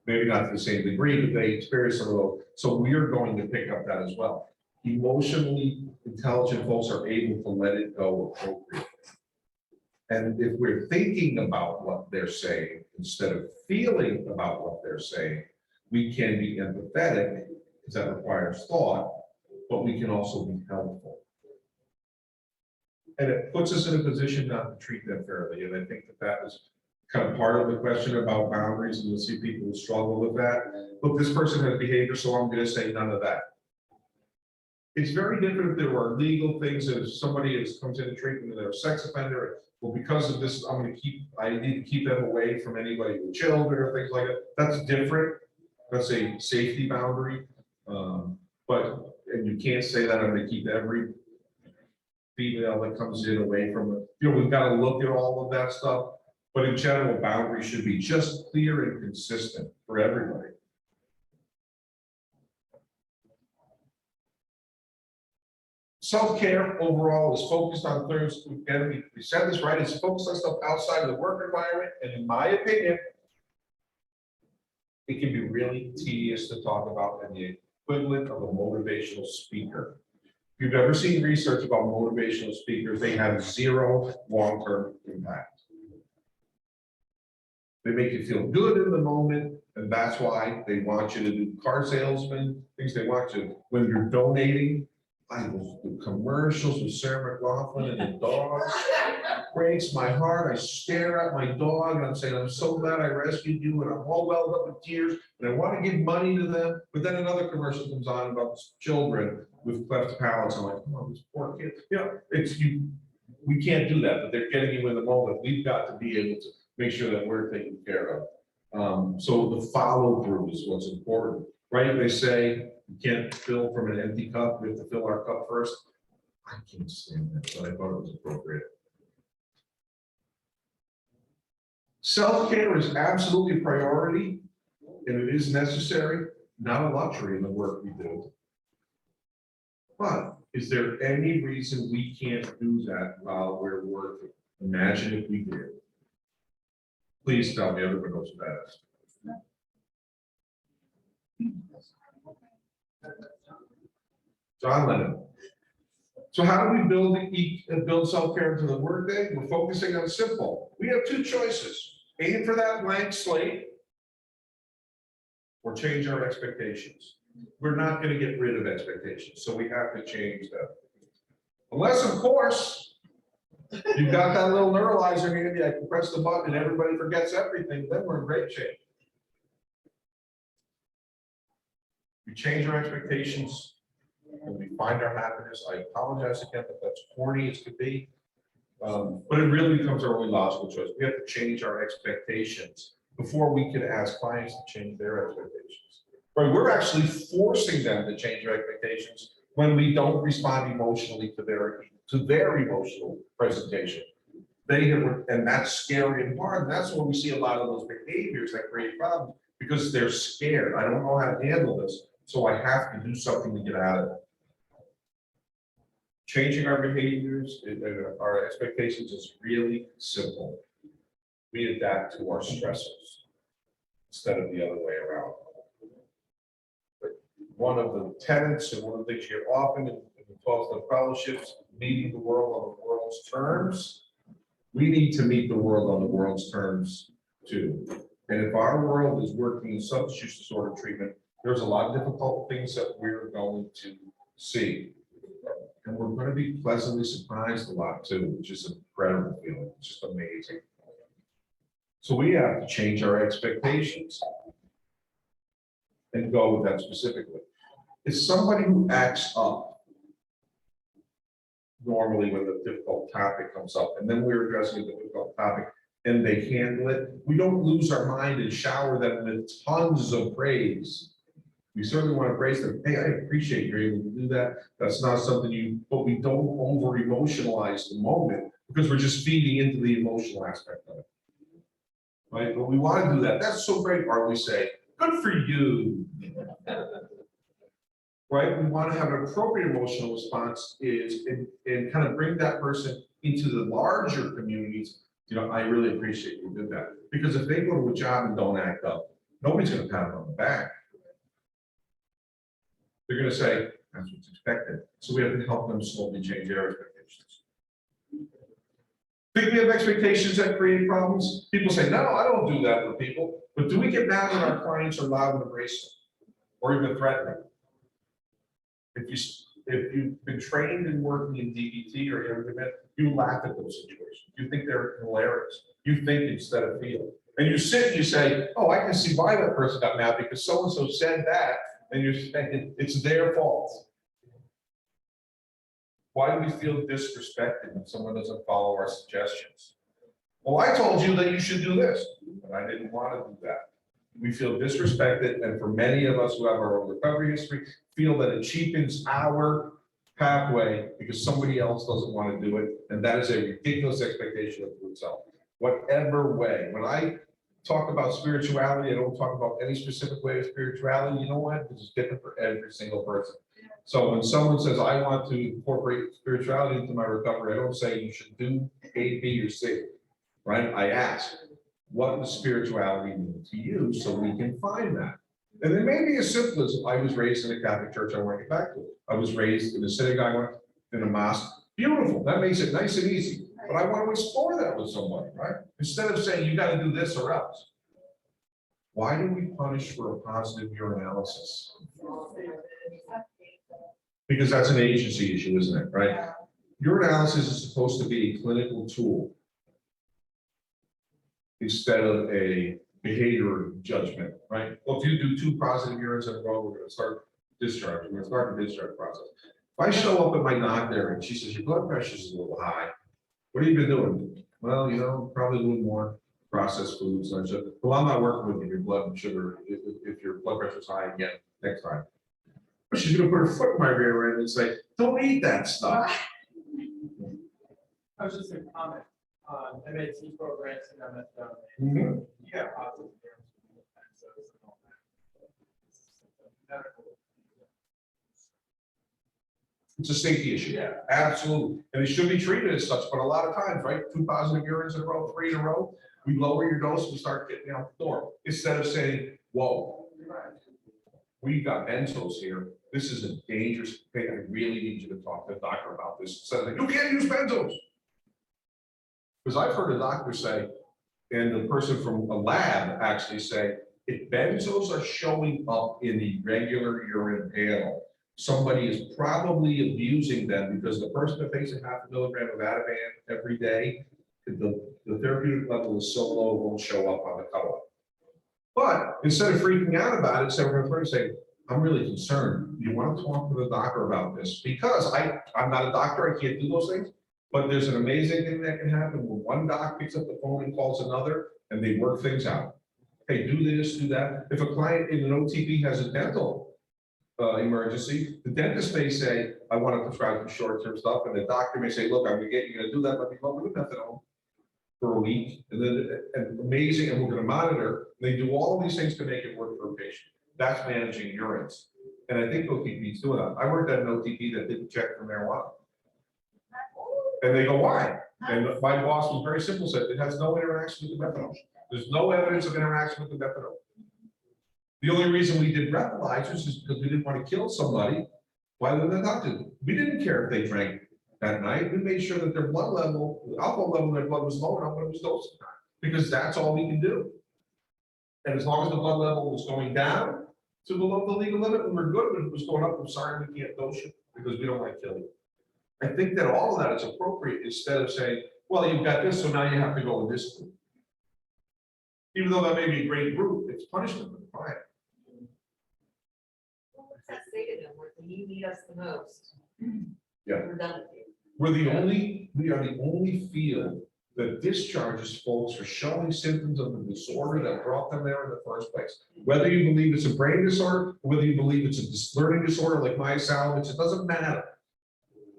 Maybe not to the same degree, but they experience some of those. So we are going to pick up that as well. Emotionally intelligent folks are able to let it go appropriately. And if we're thinking about what they're saying instead of feeling about what they're saying, we can be empathetic, because that requires thought, but we can also be helpful. And it puts us in a position not to treat them fairly. And I think that was kind of part of the question about boundaries, and you'll see people who struggle with that. Look, this person has behavior, so I'm going to say none of that. It's very different if there were legal things, if somebody comes into treatment and they're a sex offender, well, because of this, I need to keep them away from anybody with children or things like that. That's different. That's a safety boundary. And you can't say that I'm going to keep every female that comes in away from it. You know, we've got to look at all of that stuff, but in general, boundaries should be just clear and consistent for everybody. Self-care overall is focused on things, again, we said this right, it's focused on stuff outside of the work environment, and in my opinion, it can be really tedious to talk about in the equivalent of a motivational speaker. If you've ever seen research about motivational speakers, they have zero long-term impact. They make you feel good in the moment, and that's why they want you to do car salesman, things they want you, when you're donating. The commercials with Sarah McLaughlin and the dogs breaks my heart. I stare at my dog and I'm saying, I'm so glad I rescued you, and I'm all welled up with tears, and I want to give money to them. But then another commercial comes on about children with cleft palates. I'm like, oh, this poor kid. You know, it's you. We can't do that, but they're getting you in the moment. We've got to be able to make sure that we're taken care of. So the follow through is what's important, right? They say you can't fill from an empty cup. We have to fill our cup first. I can't stand that, but I thought it was appropriate. Self-care is absolutely a priority, and it is necessary, not a luxury in the work we do. But is there any reason we can't do that while we're working? Imagine if we did. Please tell me everyone knows what that is. John Lennon. So how do we build self-care into the workday? We're focusing on simple. We have two choices: aim for that blank slate, or change our expectations. We're not going to get rid of expectations, so we have to change them. Unless, of course, you've got that little neuralizer handy, I can press the button and everybody forgets everything, then we're in great shape. We change our expectations and we find our happiness. I apologize again, but that's corny as could be. But it really becomes our only logical choice. We have to change our expectations before we can ask clients to change their expectations. Right, we're actually forcing them to change their expectations when we don't respond emotionally to their emotional presentation. And that's scary and hard. And that's when we see a lot of those behaviors that create problems, because they're scared. I don't know how to handle this, so I have to do something to get out of it. Changing our behaviors, our expectations is really simple. We adapt to our stressors instead of the other way around. But one of the tenets and one of the things you hear often in the 12-step fellowships, meeting the world on the world's terms. We need to meet the world on the world's terms too. And if our world is working in substance use disorder treatment, there's a lot of difficult things that we're going to see. And we're going to be pleasantly surprised a lot too, which is an incredible feeling. It's just amazing. So we have to change our expectations and go with that specifically. It's somebody who acts up normally when the difficult topic comes up, and then we're addressing a difficult topic and they handle it. We don't lose our mind and shower them with tons of praise. We certainly want to praise them. Hey, I appreciate you're able to do that. That's not something but we don't over emotionalize the moment, because we're just feeding into the emotional aspect of it. Right? But we want to do that. That's so great, or we say, good for you. Right? We want to have an appropriate emotional response and kind of bring that person into the larger communities. You know, I really appreciate you did that. Because if they go to a job and don't act up, nobody's going to pat them on the back. They're going to say, that's what's expected. So we have to help them slowly change their expectations. Think we have expectations that create problems? People say, no, I don't do that with people. But do we get mad when our clients are loud and abrasive or even threatening? If you've been trained in working in DBT or EMDR, you laugh at those situations. You think they're hilarious. You think instead of feel. And you sit and you say, oh, I can see why that person got mad, because so-and-so said that. And you're saying it's their fault. Why do we feel disrespected when someone doesn't follow our suggestions? Well, I told you that you should do this, but I didn't want to do that. We feel disrespected, and for many of us who have our own recovery history, feel that it cheapens our pathway because somebody else doesn't want to do it, and that is a ridiculous expectation of itself. Whatever way, when I talk about spirituality, I don't talk about any specific way of spirituality. You know what? It's different for every single person. So when someone says, I want to incorporate spirituality into my recovery, I don't say you should do A, B, or C, right? I ask, what does spirituality mean to you, so we can find that? And it may be as simple as, I was raised in a Catholic church, I want to get back to it. I was raised in a synagogue, in a mosque, beautiful, that makes it nice and easy. But I want to explore that with somebody, right? Instead of saying, you gotta do this or else. Why do we punish for a positive urinalysis? Because that's an agency issue, isn't it, right? Urinalysis is supposed to be a clinical tool instead of a behavior judgment, right? Well, if you do 2 positive urines in a row, we're gonna start discharge, we're gonna start the discharge process. If I show up at my doctor and she says, your blood pressure is a little high, what have you been doing? Well, you know, probably a little more processed foods. And I said, well, I'm not working with your blood sugar, if your blood pressure is high again next time. But she's gonna put her foot in my rear end and say, don't eat that stuff. I was just gonna comment on MAT programs and MSW. Mhm. Yeah. Positive terms, and so it's all that. Medical. It's a safety issue. Yeah. Absolutely. And it should be treated as such, but a lot of times, right, 2 positive urines in a row, 3 in a row, we lower your dose and start getting out the door. Instead of saying, whoa, we got benzos here. This is a dangerous thing. I really need you to talk to the doctor about this. Instead of, you can't use benzos. Because I've heard a doctor say, and the person from a lab actually say, if benzos are showing up in the regular urine panel, somebody is probably abusing them, because the person that takes a 0.5 milligram of Ativan every day, the therapeutic level is so low, it won't show up on the cutoff. But instead of freaking out about it, so we're going to say, I'm really concerned. You want to talk to the doctor about this? Because I'm not a doctor, I can't do those things. But there's an amazing thing that can happen when one doc picks up the phone and calls another, and they work things out. Hey, do this, do that. If a client in an OTP has a dental emergency, the dentist may say, I want to prescribe some short-term stuff, and the doctor may say, look, I'm gonna get you to do that, let me go with methadone for a week, and then and amazing, and we're gonna monitor. They do all of these things to make it work for a patient. That's managing urines. And I think OTP's doing that. I worked at an OTP that didn't check for marijuana. And they go, why? And my boss was very simple, said, it has no interaction with the methadone. There's no evidence of interaction with the methadone. The only reason we did breathalyzers is because we didn't want to kill somebody while they're not doing. We didn't care if they drank that night. We made sure that their blood level, the alcohol level in their blood was low enough when it was dosing time, because that's all we can do. And as long as the blood level was going down to below the legal limit, we were good. When it was going up, I'm sorry, we can't dose you because we don't want to kill you. I think that all of that is appropriate, instead of saying, well, you've got this, so now you have to go with this group. Even though that may be a great group, it's punishment for the client. What's that say to them, when you need us the most? Yeah. We're done with you. We are the only field that discharges folks for showing symptoms of the disorder that brought them there in the first place. Whether you believe it's a brain disorder, or whether you believe it's a learning disorder like myasthenia, it doesn't matter.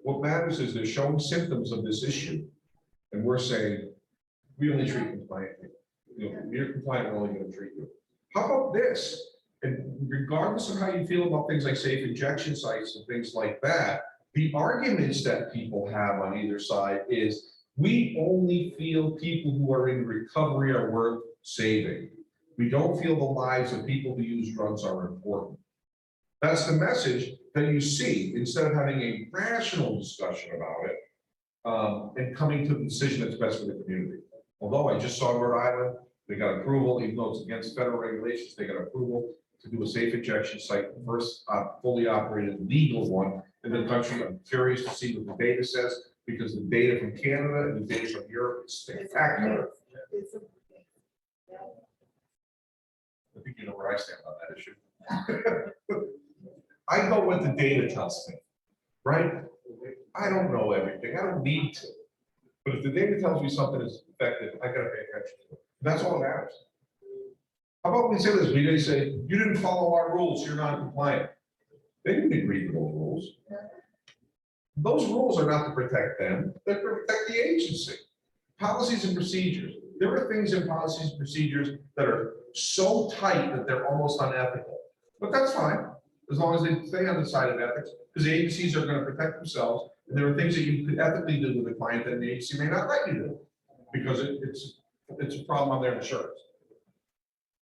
What matters is they're showing symptoms of this issue. And we're saying, we only treat compliant people. You know, you're compliant, we're only going to treat you. How about this? And regardless of how you feel about things like safe injection sites and things like that, the arguments that people have on either side is, we only feel people who are in recovery are worth saving. We don't feel the lives of people who use drugs are important. That's the message that you see, instead of having a rational discussion about it and coming to the decision that's best for the community. Although I just saw Rhode Island, they got approval, even though it's against federal regulations, they got approval to do a safe injection site, first fully operated legal one in the country. I'm curious to see what the data says, because the data from Canada and the data from Europe is spectacular. I think you know where I stand on that issue. I go what the data tells me, right? I don't know everything. I don't need to. But if the data tells me something is effective, I gotta pay attention to it. That's all that matters. How about we say this? We say, you didn't follow our rules, you're not compliant. They didn't agree with those rules. Those rules are not to protect them, they're to protect the agency. Policies and procedures. There are things in policies and procedures that are so tight that they're almost unethical. But that's fine. as long as they stay on the side of ethics, because the agencies are gonna protect themselves, and there are things that you could ethically do with a client that the agency may not let you do, because it's a problem on their insurance.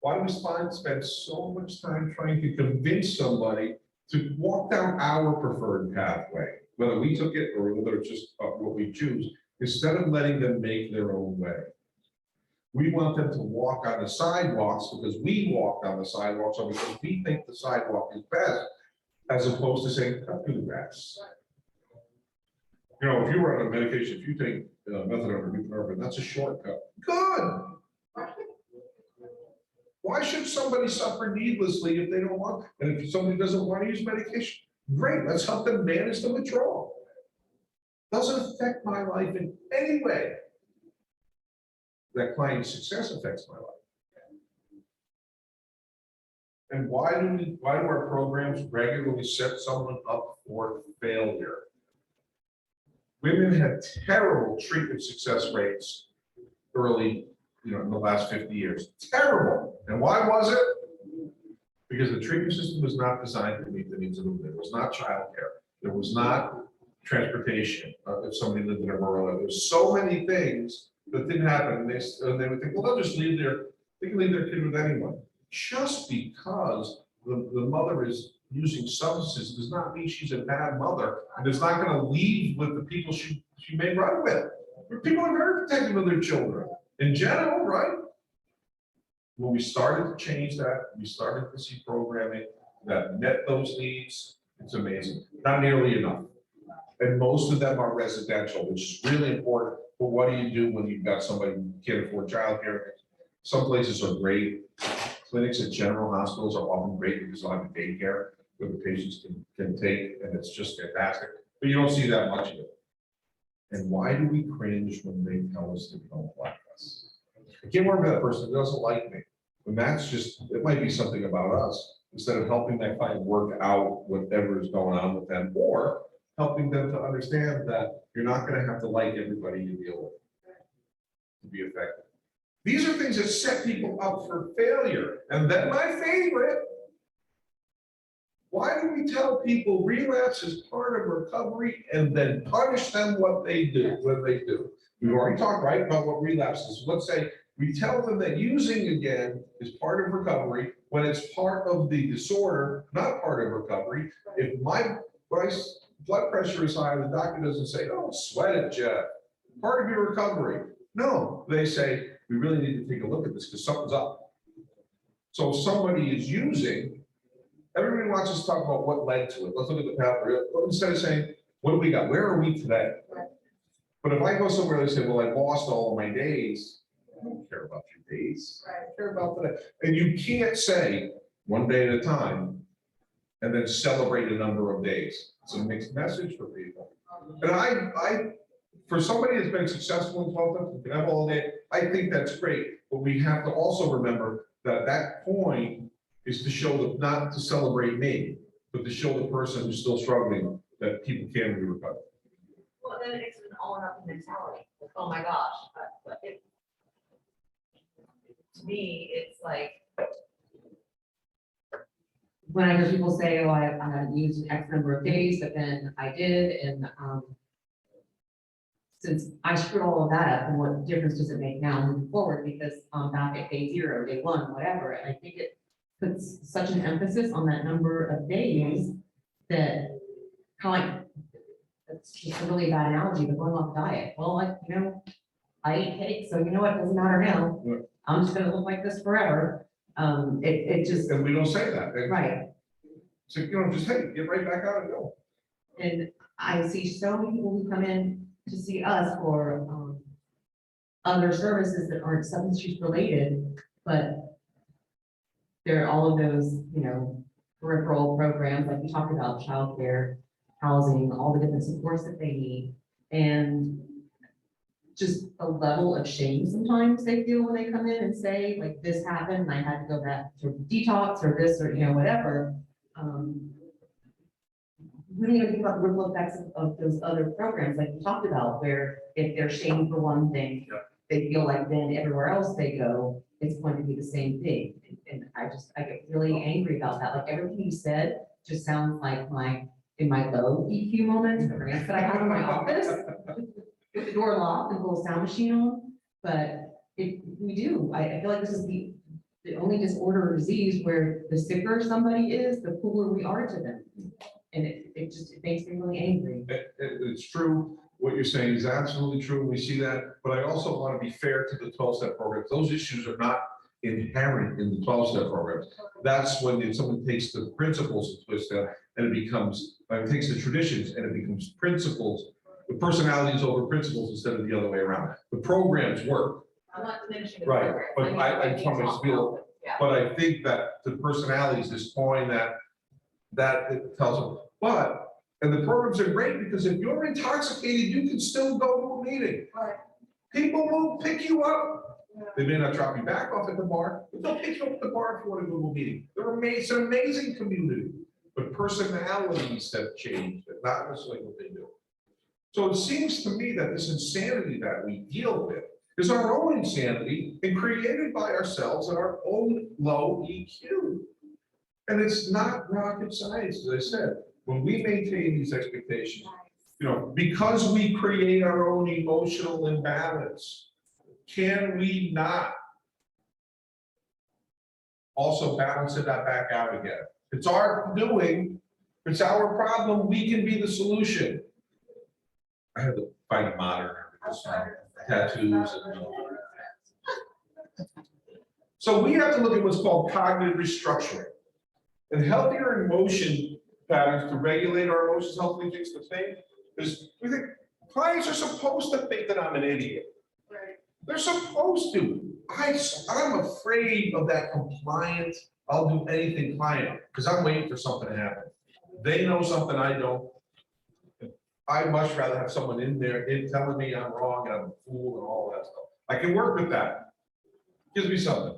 Why do we spend so much time trying to convince somebody to walk down our preferred pathway, whether we took it or whether it's just what we choose, instead of letting them make their own way? We want them to walk on the sidewalks because we walked on the sidewalks, or because we think the sidewalk is best, as opposed to saying, cut through the grass. You know, if you were on a medication, if you take methadone or buprenorphine, that's a shortcut. Good. Why should somebody suffer needlessly if they don't want? And if somebody doesn't want to use medication, great, let's help them manage the withdrawal. Doesn't affect my life in any way. That client's success affects my life. And why do our programs regularly set someone up for failure? Women had terrible treatment success rates early, in the last 50 years. Terrible. And why was it? Because the treatment system was not designed to meet the needs of women. There was not childcare. There was not transportation. If somebody lived in a rural area, there's so many things that didn't happen. And they would think, well, they'll just leave they can leave their kid with anyone. Just because the mother is using substances does not mean she's a bad mother and is not going to leave with the people she may run with. People are very protective of their children in general, right? When we started to change that, we started to see programming that met those needs. It's amazing. Not nearly enough. And most of them are residential, which is really important. But what do you do when you've got somebody who can't afford childcare? Some places are great. Clinics at general hospitals are often great because they'll have a daycare where the patients can take, and it's just fantastic. But you don't see that much of it. And why do we cringe when they tell us they don't like us? I can't work with that person who doesn't like me. And that's just, it might be something about us, instead of helping that client work out whatever is going on with them, or helping them to understand that you're not going to have to like everybody you deal with to be effective. These are things that set people up for failure. And then my favorite, why do we tell people relapse is part of recovery and then punish them what they do when they do? We've already talked, right, about what relapse is. Let's say we tell them that using again is part of recovery when it's part of the disorder, not part of recovery. If my blood pressure is high, the doctor doesn't say, "Oh, sweat it, Jeff. Part of your recovery." No, they say, "We really need to take a look at this because something's up." So if somebody is using, everybody wants us to talk about what led to it. Let's look at the pathway. Instead of saying, what do we got? Where are we today? But if I go somewhere and say, well, I lost all of my days, I don't care about your days. I care about today. And you can't say one day at a time and then celebrate a number of days. It's a mixed message for people. And for somebody that's been successful in 12 months, you can have all day, I think that's great. But we have to also remember that that point is to show not to celebrate me, but to show the person who's still struggling that people can be recovered. Well, then it's an all or nothing mentality. Like, oh my gosh. To me, it's like, when I hear people say, oh, I used an X number of days, but then I did, and since I screwed all of that up, then what difference does it make now moving forward? Because I'm back at day 0, day 1, whatever, and I think it puts such an emphasis on that number of days that kind of like, it's just a really bad analogy, but going off diet. Well, like, I eat cake, so you know what, doesn't matter now. Yeah. I'm just gonna look like this forever. It just, And we don't say that. right. So, just, hey, get right back out and go. And I see so many people who come in to see us for other services that aren't substance use related, but there are all of those, peripheral programs, like we talked about, childcare, housing, all the different supports that they need. And just a level of shame sometimes they feel when they come in and say, like, this happened, and I had to go back to detox or this, or, whatever. We don't even think about the ripple effects of those other programs like we talked about, where if they're shamed for one thing, Yep. they feel like then everywhere else they go, it's going to be the same thing. And I get really angry about that. Like everything you said just sounds like in my low EQ moments, the rants that I have in my office. With the door locked and the little sound machine on, but we do, I feel like this is the only disorder or disease where the sicker somebody is, the cooler we are to them. And it makes me really angry. It's true, what you're saying is absolutely true, we see that, but I also want to be fair to the 12-step programs. Those issues are not inherent in the 12-step programs. That's when someone takes the principles and twists them, and it becomes, takes the traditions and it becomes principles, the personalities over principles instead of the other way around. The programs work, I'm not diminishing the right, program. but mean, I think totally it's feel, all- Yeah. but I think that the personalities, this point that it tells them, but, and the programs are great because if you're intoxicated, you can still go to a meeting. Right. People will pick you up. They may not drop you back off at the bar, but they'll pick you up at the bar if you want to go to a meeting. They're amazing, it's an amazing community, but personalities have changed, but not necessarily what they do. So it seems to me that this insanity that we deal with is our own insanity and created by ourselves and our own low EQ. And it's not rocket science, as I said, when we maintain these expectations, because we create our own emotional imbalance, can we not also balance it back out again? It's our doing, it's our problem, we can be the solution. I have to find a modern, tattoos. So we have to look at what's called cognitive restructuring. And healthier emotion patterns to regulate our emotions, healthily fix the thing, is we think clients are supposed to think that I'm an idiot. They're supposed to. I'm afraid of that compliant, I'll do anything client, because I'm waiting for something to happen. They know something I don't. I'd much rather have someone in there telling me I'm wrong and I'm a fool and all that stuff. I can work with that. Gives me something.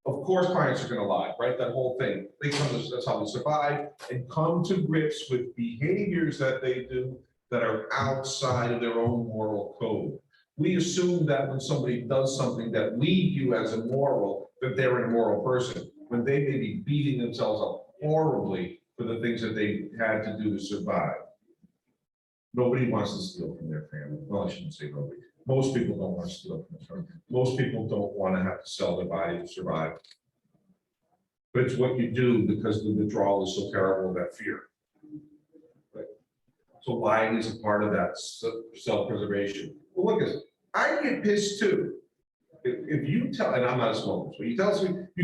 Of course, clients are going to lie, right? That whole thing. That's how they survive and come to grips with behaviors that they do that are outside of their own moral code. We assume that when somebody does something that we view as immoral, that they're an immoral person, when they may be beating themselves up horribly for the things that they had to do to survive. Nobody wants to steal from their family. Well, I shouldn't say nobody. Most people don't want to steal from their family. Most people don't want to have to sell their body to survive. But it's what you do because the withdrawal is so terrible, that fear. Right? So lying is a part of that self-preservation. Well, look at this. I get pissed too. If you tell, and I'm not a smoker, so you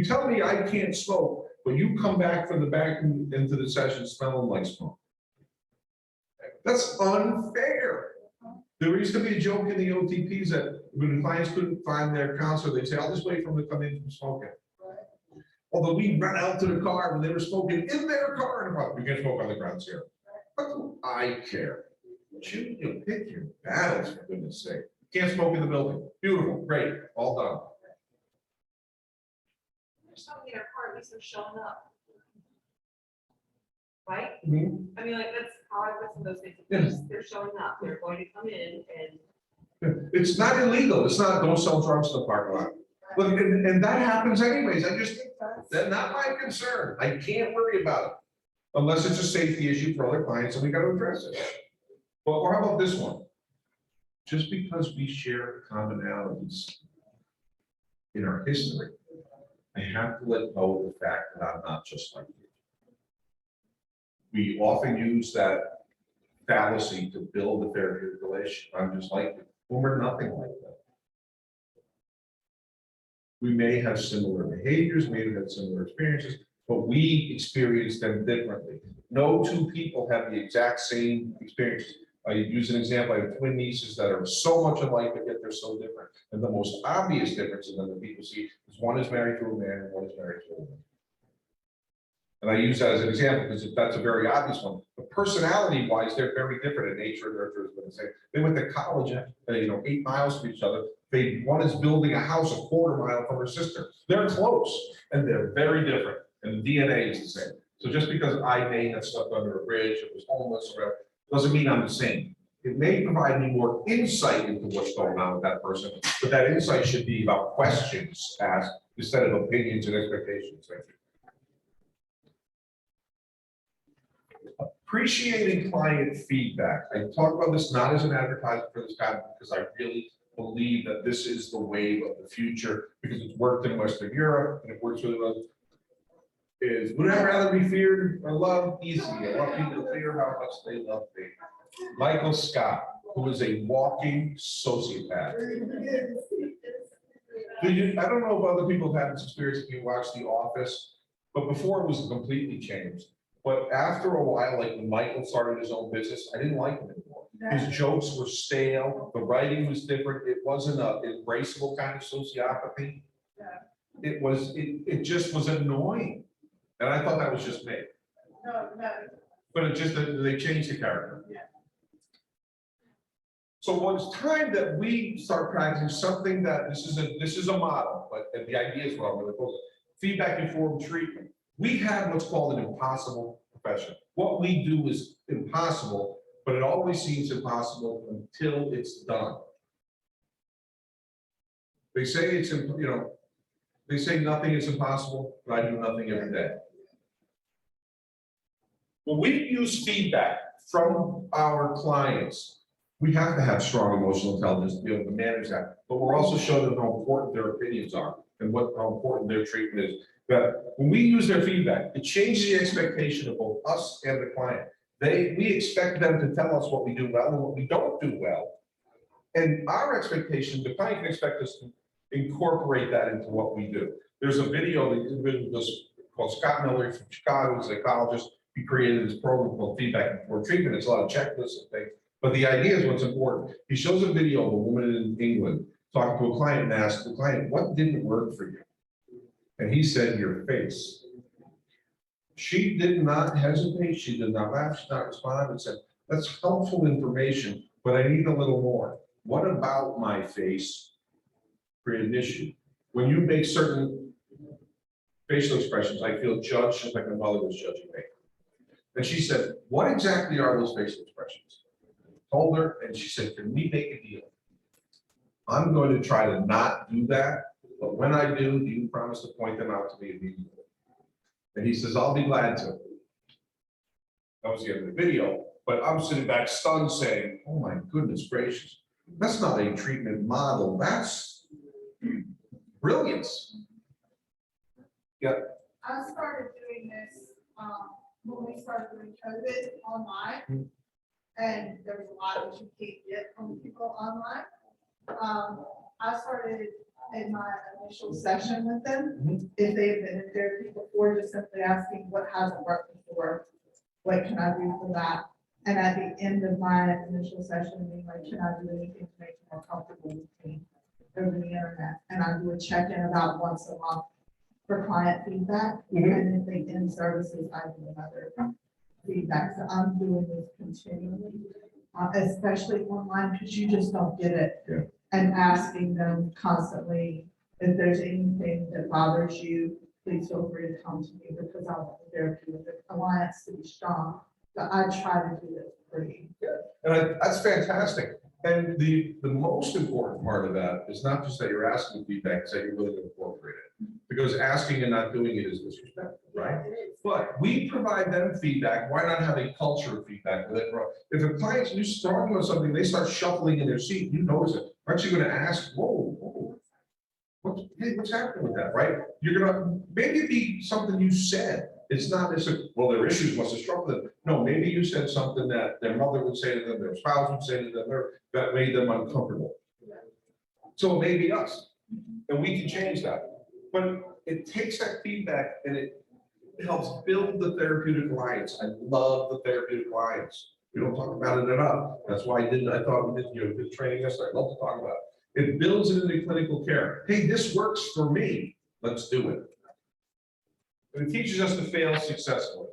tell me I can't smoke, but you come back from the back into the session smelling like smoke. That's unfair. There used to be a joke in the OTPs that when the clients couldn't find their counselor, they'd say, I'll just wait for them to come in from smoking. Although we run out to the car when they were smoking in their car, and you can't smoke on the grounds here. What do I care? You pick your battles, for goodness sake. Can't smoke in the building. Beautiful, great, all done. There's something in our car, at least they're showing up. Right? Mhm. I mean, like, that's how I listen to those things. Yes. They're showing up, they're going to come in and. It's not illegal. It's not, don't sell drugs in the parking lot. Look, and that happens anyways. That's not my concern. I can't worry about it. Unless it's a safety issue for other clients and we got to address it. But or how about this one? Just because we share commonalities in our history, I have to let go of the fact that I'm not just like you. We often use that fallacy to build a therapeutic relationship. I'm just like you. When we're nothing like that. We may have similar behaviors, may have had similar experiences, but we experience them differently. No two people have the exact same experiences. I use an example, I have twin nieces that are so much alike, but yet they're so different. And the most obvious difference in them that people see is one is married to a man and one is married to a woman. And I use that as an example because that's a very obvious one. But personality-wise, they're very different in nature. They went to college, 8 miles from each other. One is building a house a quarter mile from her sister. They're close and they're very different. And the DNA is the same. So just because I may have slept under a bridge, or was homeless, or whatever, doesn't mean I'm the same. It may provide me more insight into what's going on with that person, but that insight should be about questions asked instead of opinions and expectations. Thank you. Appreciating client feedback. I talk about this not as an advertisement for this guy, because I really believe that this is the wave of the future, because it's worked in Western Europe and it works really well. Would I rather be feared or loved? Easy. I want people to fear how much they love me. Michael Scott, who is a walking sociopath. I don't know if other people have had this experience if you watch The Office, but before it was completely changed. But after a while, like when Michael started his own business, I didn't like him anymore. His jokes were stale, the writing was different, it wasn't an embraceable kind of sociopathy. It just was annoying. And I thought that was just me. No. But it just, they changed the character. Yeah. So well, it's time that we start practicing something that this is a model, but the idea is what I'm going to call it. Feedback informed treatment. We have what's called an impossible profession. What we do is impossible, but it always seems impossible until it's done. They say it's, they say nothing is impossible, but I do nothing every day. When we use feedback from our clients, we have to have strong emotional intelligence to be able to manage that. But we're also showing them how important their opinions are and how important their treatment is. That when we use their feedback, it changes the expectation of both us and the client. We expect them to tell us what we do well and what we don't do well. And our expectation, the client can expect us to incorporate that into what we do. There's a video that called Scott Miller from Chicago, a psychologist. He created this program called Feedback Before Treatment. It's a lot of checklists and things. But the idea is what's important. He shows a video of a woman in England talking to a client and asked the client, what didn't work for you? And he said, your face. She did not hesitate. She did not laugh. She did not respond and said, that's helpful information, but I need a little more. What about my face create an issue? When you make certain facial expressions, I feel judged just like my mother was judging me. And she said, what exactly are those facial expressions? I told her, and she said, can we make a deal? I'm going to try to not do that, but when I do you promise to point them out to me immediately? And he says, I'll be glad to. That was the end of the video, but I'm sitting back stunned saying, oh my goodness gracious, that's not a treatment model, that's brilliance. Yeah. I started doing this, when we started doing COVID online. And there's a lot that you can't get from people online. I started in my initial session with them, if they've been in therapy before, just simply asking what hasn't worked before, what can I do for that? And at the end of my initial session, being like, can I do anything to make you more comfortable with me over the internet? And I do a check-in about once a month for client feedback. And if they end services, I do another feedback. So I'm doing this continually, especially online, because you just don't get it. Yeah. And asking them constantly, if there's anything that bothers you, please feel free to come to me, because I want the therapeutic alliance to be strong. But I try to do this pretty good. And that's fantastic. And the most important part of that is not just that you're asking feedback, it's that you're willing to incorporate it. Because asking and not doing it is disrespectful, right? But we provide them feedback. Why not have a culture of feedback with it? If a client, you start doing something, they start shuffling in their seat, you notice it. Aren't you going to ask, whoa, what's happening with that, right? You're going to, maybe it be something you said. It's not necessarily, well, their issues must have struck them. No, maybe you said something that their mother would say to them, their spouse would say to them, that made them uncomfortable. So it may be us, and we can change that. But it takes that feedback and it helps build the therapeutic alliance. I love the therapeutic alliance. We don't talk about it enough. That's why I thought we did, good training yesterday. I love to talk about it. It builds it into clinical care. Hey, this works for me. Let's do it. And it teaches us to fail successfully.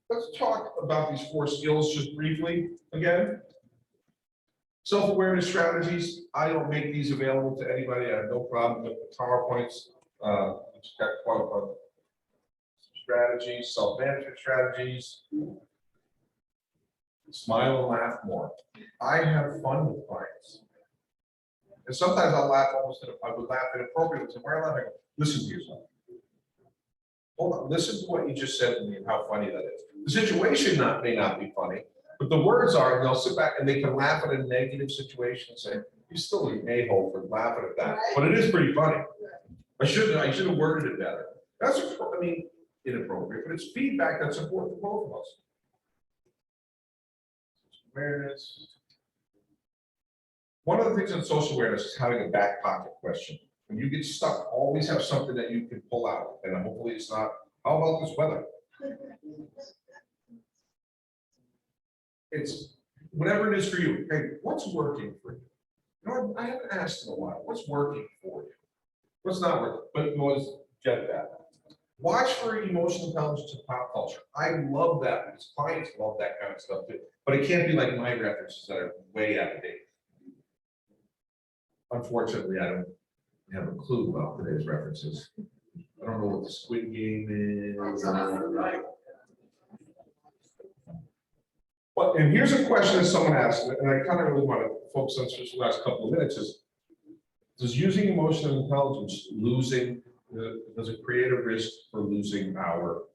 Let's talk about these 4 skills just briefly again. Self-awareness strategies. I don't make these available to anybody. I have no problem with the PowerPoints. It's got quite a strategies, self-management strategies. Smile and laugh more. I have fun with clients. And sometimes I'll laugh I would laugh inappropriately, so why am I laughing? Listen to yourself. Hold on, listen to what you just said to me and how funny that is. The situation may not be funny, but the words are, and they'll sit back and they can laugh at a negative situation and say, you still an a-hole for laughing at that, but it is pretty funny. I should have worded it better. That's, inappropriate, but it's feedback that's important for both of us. Awareness. One of the things in social awareness is having a back pocket question. When you get stuck, always have something that you can pull out, and hopefully it's not, how about this weather? It's whatever it is for you. Hey, what's working for you? You know, I haven't asked in a while, what's working for you? What's not working, but was get that. Watch for emotional intelligence in pop culture. I love that because clients love that kind of stuff too, but it can't be like my references that are way out of date. Unfortunately, I don't have a clue about today's references. I don't know what the Squid Game is. But, and here's a question that someone asked, and I kind of really want to focus on this the last couple of minutes is, does using emotional intelligence does it create a risk for losing our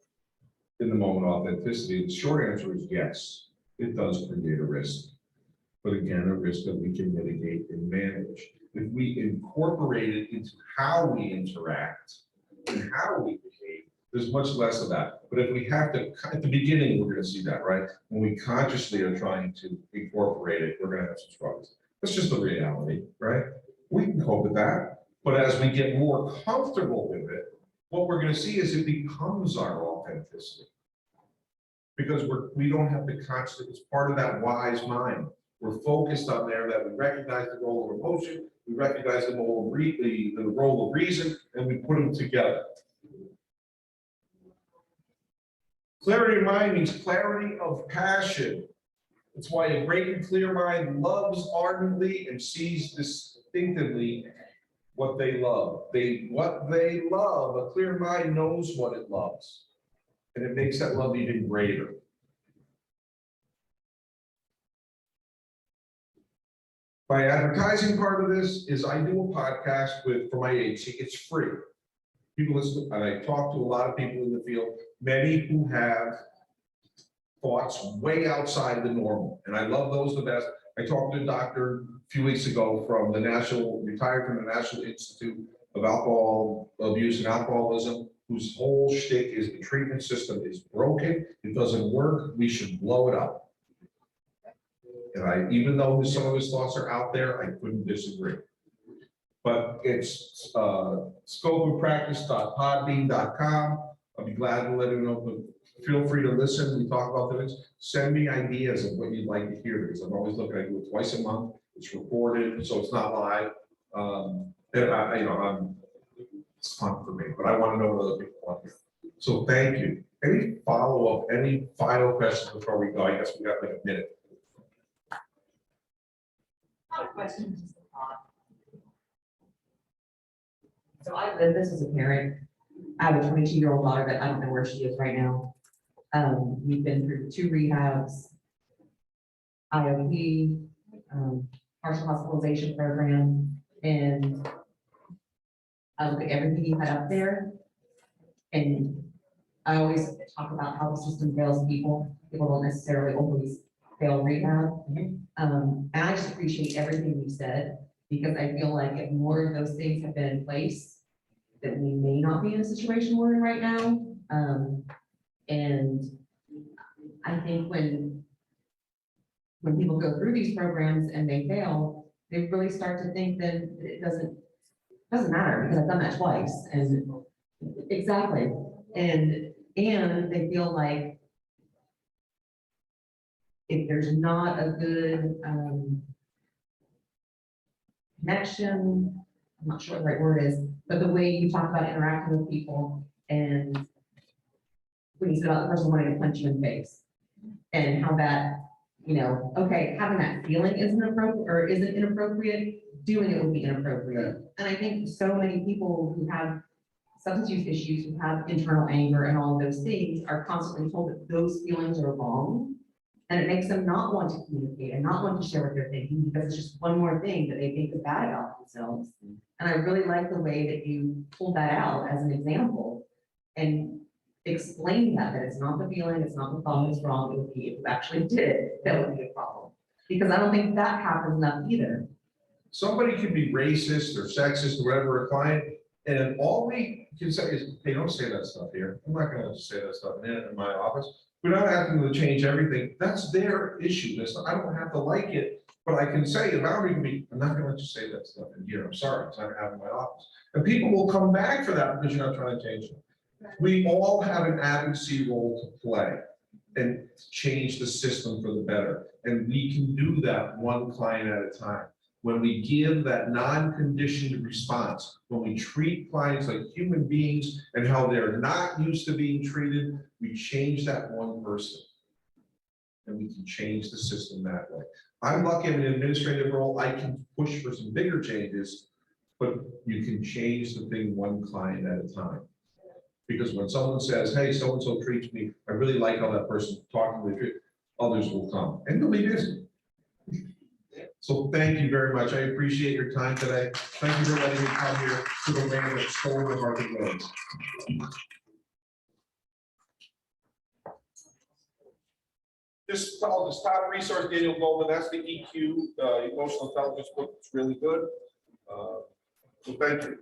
in the moment authenticity? The short answer is yes, it does create a risk. But again, a risk that we can mitigate and manage. If we incorporate it into how we interact and how we behave, there's much less of that. But if we have to, at the beginning, we're going to see that, right? When we consciously are trying to incorporate it, we're going to have some struggles. That's just the reality, right? We can cope with that. But as we get more comfortable with it, what we're going to see is it becomes our authenticity. Because we don't have to constantly, it's part of that wise mind. We're focused on there that we recognize the role of emotion, we recognize the role of reason, and we put them together. Clarity of mind means clarity of passion. That's why a great and clear mind loves ardently and sees distinctively what they love. What they love, a clear mind knows what it loves. And it makes that love even greater. My advertising part of this is I do a podcast for my agency. It's free. People listen, and I talk to a lot of people in the field, many who have thoughts way outside the normal. And I love those the best. I talked to a doctor a few weeks ago retired from the National Institute of Alcohol Abuse and Alcoholism, whose whole shtick is the treatment system is broken, it doesn't work, we should blow it up. And even though some of his thoughts are out there, I couldn't disagree. But it's scopeofpractice.podbean.com. I'll be glad to let him know, but feel free to listen. We talk about things. Send me ideas of what you'd like to hear, because I'm always looking. I do it twice a month. It's recorded, so it's not live. It's fun for me, but I want to know what other people want to hear. So thank you. Any follow-up, any final questions before we go? I guess we got like a minute. Not a question, just a thought. So I live this as a parent. I have a 22-year-old daughter that I don't know where she is right now. We've been through 2 rehabs, IOP, partial hospitalization program, and I look at everything you had up there, and I always talk about how the system fails people. People don't necessarily always fail rehab. And I just appreciate everything you said, because I feel like if more of those things have been in place, that we may not be in a situation we're in right now. And I think when people go through these programs and they fail, they really start to think that it doesn't matter because I've done that twice. And exactly. And they feel like if there's not a good connection, I'm not sure what the right word is, but the way you talk about interacting with people, and when you said about the person wanting to punch you in the face, and how that, okay, having that feeling isn't appropriate or isn't inappropriate, doing it would be inappropriate. And I think so many people who have substance use issues, who have internal anger and all of those things, are constantly told that those feelings are wrong. And it makes them not want to communicate and not want to share what they're thinking, because it's just one more thing that they think bad about themselves. And I really like the way that you pulled that out as an example and explained that it's not the feeling, it's not the thought that's wrong, it would be, if you actually did it, that would be a problem. Because I don't think that happens enough either. Somebody can be racist or sexist or whatever, a client, and all we can say is, hey, don't say that stuff here. I'm not gonna say that stuff in my office. We're not asking them to change everything. That's their issue. I don't have to like it, but I can say, the boundary can be, I'm not gonna let you say that stuff in here. I'm sorry, it's not gonna happen in my office. And people will come back for that because you're not trying to change it. We all have an advocacy role to play and change the system for the better. And we can do that one client at a time. When we give that non-conditioned response, when we treat clients like human beings and how they're not used to being treated, we change that one person. And we can change the system that way. I'm lucky I'm in an administrative role, I can push for some bigger changes, but you can change the thing one client at a time. Because when someone says, hey, so-and-so treats me, I really like how that person talking to me, others will come, and they'll be busy. So thank you very much. I appreciate your time today. Thank you for letting me come here to the land that stole the market roads. This top resource, Daniel Goldman, that's the EQ, emotional intelligence book. It's really good. So thank you.